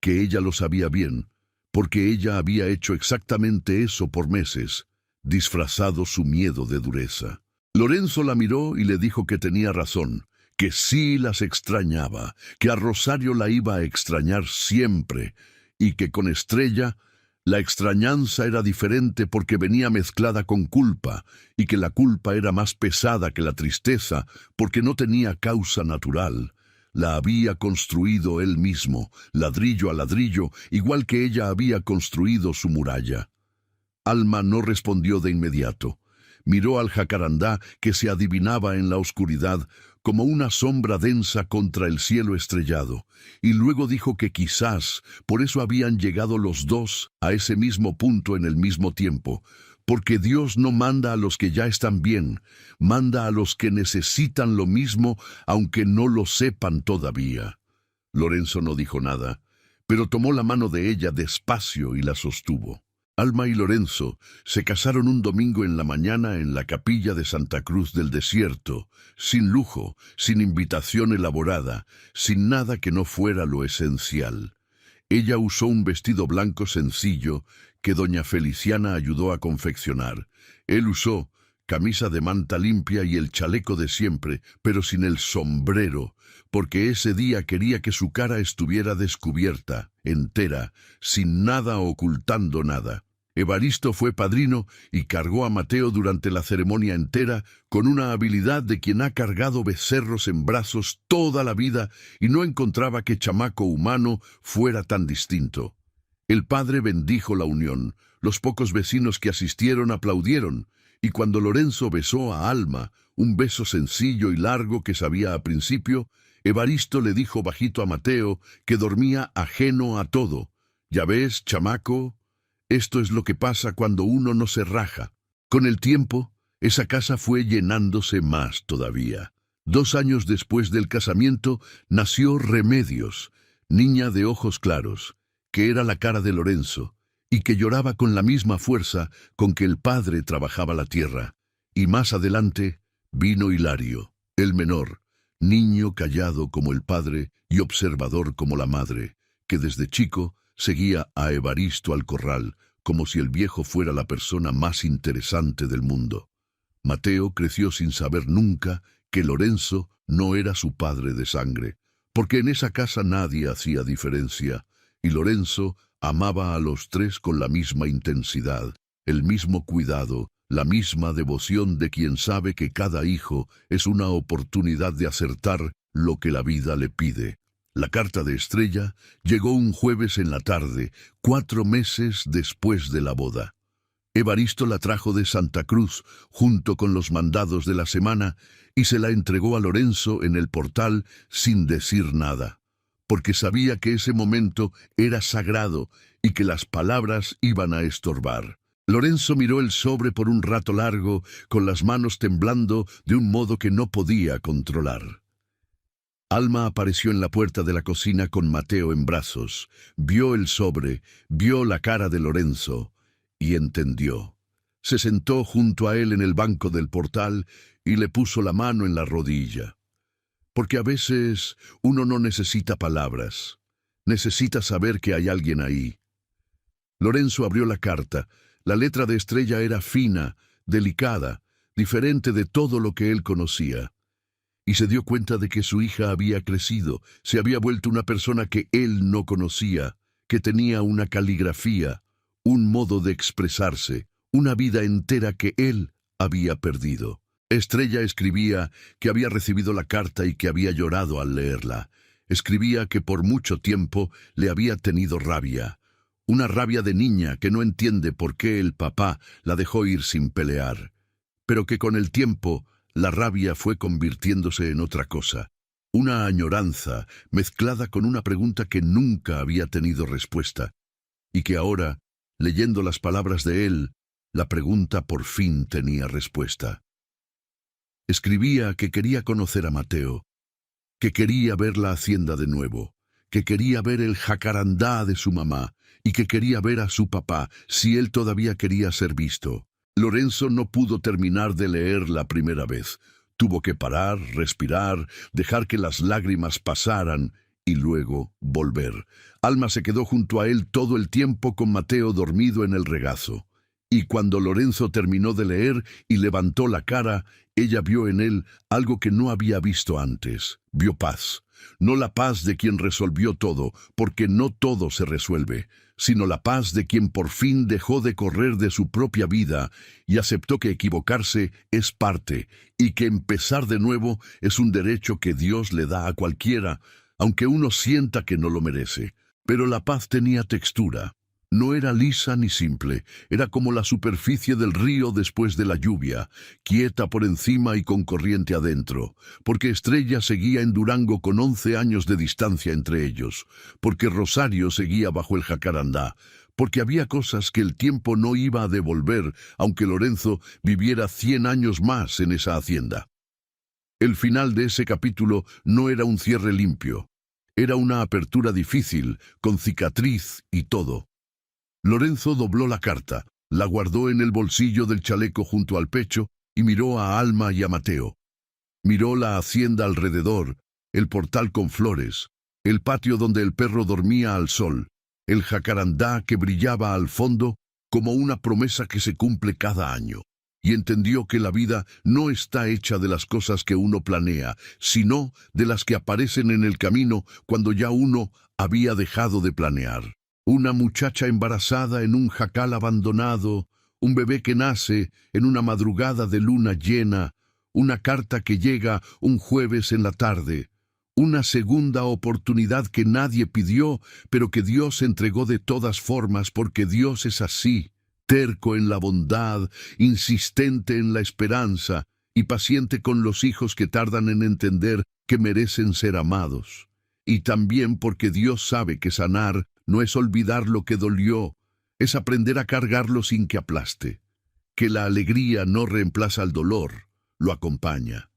Speaker 1: que ella lo sabía bien, porque ella había hecho exactamente eso por meses, disfrazado su miedo de dureza. Lorenzo la miró y le dijo que tenía razón, que sí las extrañaba, que a Rosario la iba a extrañar siempre, y que con Estrella la extrañanza era diferente porque venía mezclada con culpa, y que la culpa era más pesada que la tristeza porque no tenía causa natural. La había construido él mismo, ladrillo a ladrillo, igual que ella había construido su muralla. Alma no respondió de inmediato. Miró al jacarandá que se adivinaba en la oscuridad como una sombra densa contra el cielo estrellado, y luego dijo que quizás por eso habían llegado los dos a ese mismo punto en el mismo tiempo, porque Dios no manda a los que ya están bien, manda a los que necesitan lo mismo, aunque no lo sepan todavía. Lorenzo no dijo nada, pero tomó la mano de ella despacio y la sostuvo. Alma y Lorenzo se casaron un domingo en la mañana en la capilla de Santa Cruz del Desierto, sin lujo, sin invitación elaborada, sin nada que no fuera lo esencial. Ella usó un vestido blanco sencillo que doña Feliciana ayudó a confeccionar. Él usó camisa de manta limpia y el chaleco de siempre, pero sin el sombrero, porque ese día quería que su cara estuviera descubierta, entera, sin nada ocultando nada. Evaristo fue padrino y cargó a Mateo durante la ceremonia entera con una habilidad de quien ha cargado becerros en brazos toda la vida y no encontraba que chamaco humano fuera tan distinto. El padre bendijo la unión, los pocos vecinos que asistieron aplaudieron, y cuando Lorenzo besó a Alma, un beso sencillo y largo que sabía a principio, Evaristo le dijo bajito a Mateo que dormía ajeno a todo. «Ya ves, chamaco, esto es lo que pasa cuando uno no se raja». Con el tiempo, esa casa fue llenándose más todavía. 2 años después del casamiento, nació Remedios, niña de ojos claros, que era la cara de Lorenzo, y que lloraba con la misma fuerza con que el padre trabajaba la tierra. Y más adelante vino Hilario, el menor, niño callado como el padre y observador como la madre, que desde chico seguía a Evaristo al corral, como si el viejo fuera la persona más interesante del mundo. Mateo creció sin saber nunca que Lorenzo no era su padre de sangre, porque en esa casa nadie hacía diferencia, y Lorenzo amaba a los tres con la misma intensidad, el mismo cuidado, la misma devoción de quien sabe que cada hijo es una oportunidad de acertar lo que la vida le pide. La carta de Estrella llegó un jueves en la tarde, 4 meses después de la boda. Evaristo la trajo de Santa Cruz, junto con los mandados de la semana, y se la entregó a Lorenzo en el portal sin decir nada, porque sabía que ese momento era sagrado y que las palabras iban a estorbar. Lorenzo miró el sobre por un rato largo, con las manos temblando de un modo que no podía controlar. Alma apareció en la puerta de la cocina con Mateo en brazos, vio el sobre, vio la cara de Lorenzo y entendió. Se sentó junto a él en el banco del portal y le puso la mano en la rodilla. Porque a veces uno no necesita palabras, necesita saber que hay alguien ahí. Lorenzo abrió la carta. La letra de Estrella era fina, delicada, diferente de todo lo que él conocía. Y se dio cuenta de que su hija había crecido, se había vuelto una persona que él no conocía, que tenía una caligrafía, un modo de expresarse, una vida entera que él había perdido. Estrella escribía que había recibido la carta y que había llorado al leerla. Escribía que por mucho tiempo le había tenido rabia, una rabia de niña que no entiende por qué el papá la dejó ir sin pelear, pero que con el tiempo la rabia fue convirtiéndose en otra cosa, una añoranza mezclada con una pregunta que nunca había tenido respuesta, y que ahora, leyendo las palabras de él, la pregunta por fin tenía respuesta. Escribía que quería conocer a Mateo, que quería ver la hacienda de nuevo, que quería ver el jacarandá de su mamá y que quería ver a su papá si él todavía quería ser visto. Lorenzo no pudo terminar de leer la primera vez. Tuvo que parar, respirar, dejar que las lágrimas pasaran y luego volver. Alma se quedó junto a él todo el tiempo con Mateo dormido en el regazo. Y cuando Lorenzo terminó de leer y levantó la cara, ella vio en él algo que no había visto antes. Vio paz. No la paz de quien resolvió todo, porque no todo se resuelve, sino la paz de quien por fin dejó de correr de su propia vida y aceptó que equivocarse es parte y que empezar de nuevo es un derecho que Dios le da a cualquiera, aunque uno sienta que no lo merece. Pero la paz tenía textura. No era lisa ni simple, era como la superficie del río después de la lluvia, quieta por encima y con corriente adentro, porque Estrella seguía en Durango con 11 años de distancia entre ellos, porque Rosario seguía bajo el jacarandá, porque había cosas que el tiempo no iba a devolver, aunque Lorenzo viviera 100 años más en esa hacienda. El final de ese capítulo no era un cierre limpio, era una apertura difícil, con cicatriz y todo. Lorenzo dobló la carta, la guardó en el bolsillo del chaleco junto al pecho y miró a Alma y a Mateo. Miró la hacienda alrededor, el portal con flores, el patio donde el perro dormía al sol, el jacarandá que brillaba al fondo como una promesa que se cumple cada año. Y entendió que la vida no está hecha de las cosas que uno planea, sino de las que aparecen en el camino cuando ya uno había dejado de planear. Una muchacha embarazada en un jacal abandonado, un bebé que nace en una madrugada de luna llena, una carta que llega un jueves en la tarde, una segunda oportunidad que nadie pidió, pero que Dios entregó de todas formas porque Dios es así, terco en la bondad, insistente en la esperanza y paciente con los hijos que tardan en entender que merecen ser amados. Y también porque Dios sabe que sanar no es olvidar lo que dolió, es aprender a cargarlo sin que aplaste, que la alegría no reemplaza al dolor, lo acompaña,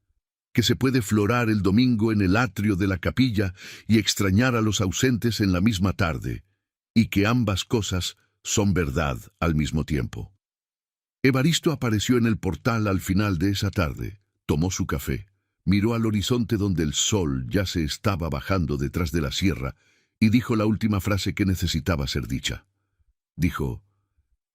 Speaker 1: que se puede florar el domingo en el atrio de la capilla y extrañar a los ausentes en la misma tarde, y que ambas cosas son verdad al mismo tiempo. Evaristo apareció en el portal al final de esa tarde, tomó su café, miró al horizonte donde el sol ya se estaba bajando detrás de la sierra y dijo la última frase que necesitaba ser dicha. Dijo: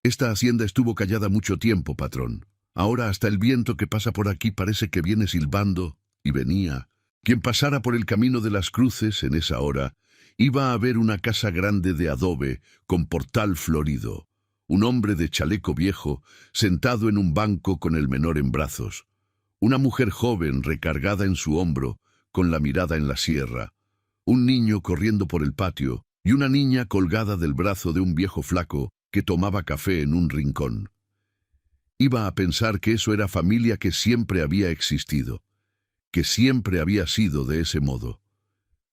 Speaker 1: «Esta hacienda estuvo callada mucho tiempo, patrón. Ahora hasta el viento que pasa por aquí parece que viene silbando», y venía. Quien pasara por el camino de las cruces en esa hora iba a ver una casa grande de adobe con portal florido, un hombre de chaleco viejo sentado en un banco con el menor en brazos, una mujer joven recargada en su hombro con la mirada en la sierra, un niño corriendo por el patio y una niña colgada del brazo de un viejo flaco que tomaba café en un rincón. Iba a pensar que eso era familia que siempre había existido, que siempre había sido de ese modo.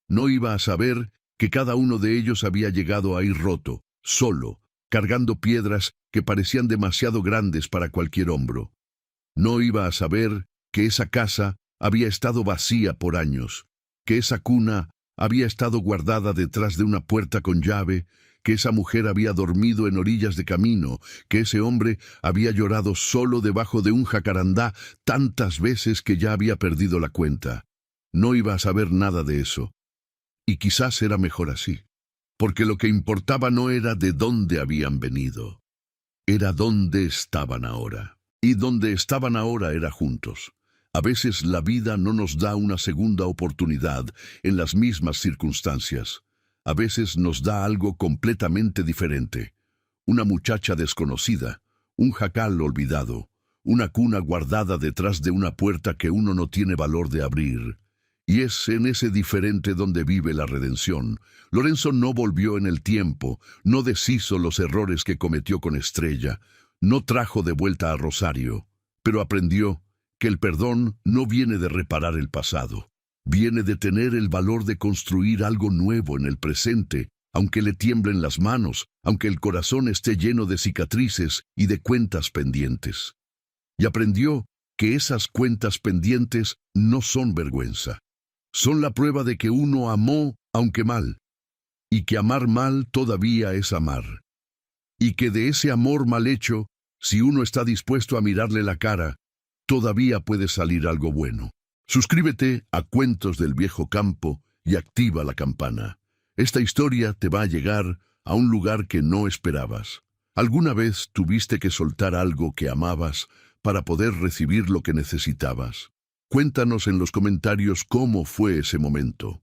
Speaker 1: No iba a saber que cada uno de ellos había llegado ahí roto, solo, cargando piedras que parecían demasiado grandes para cualquier hombro. No iba a saber que esa casa había estado vacía por años, que esa cuna había estado guardada detrás de una puerta con llave, que esa mujer había dormido en orillas de camino, que ese hombre había llorado solo debajo de un jacarandá tantas veces que ya había perdido la cuenta. No iba a saber nada de eso. Y quizás era mejor así, porque lo que importaba no era de dónde habían venido, era dónde estaban ahora. Y donde estaban ahora era juntos. A veces la vida no nos da una segunda oportunidad en las mismas circunstancias. A veces nos da algo completamente diferente. Una muchacha desconocida, un jacal olvidado, una cuna guardada detrás de una puerta que uno no tiene valor de abrir. Y es en ese diferente donde vive la redención. Lorenzo no volvió en el tiempo, no deshizo los errores que cometió con Estrella, no trajo de vuelta a Rosario, pero aprendió que el perdón no viene de reparar el pasado, viene de tener el valor de construir algo nuevo en el presente, aunque le tiemblen las manos, aunque el corazón esté lleno de cicatrices y de cuentas pendientes. Y aprendió que esas cuentas pendientes no son vergüenza, son la prueba de que uno amó aunque mal, y que amar mal todavía es amar, y que de ese amor mal hecho, si uno está dispuesto a mirarle la cara, todavía puede salir algo bueno. Suscríbete a Cuentos del Viejo Campo y activa la campana. Esta historia te va a llegar a un lugar que no esperabas. ¿Alguna vez tuviste que soltar algo que amabas para poder recibir lo que necesitabas? Cuéntanos en los comentarios cómo fue ese momento.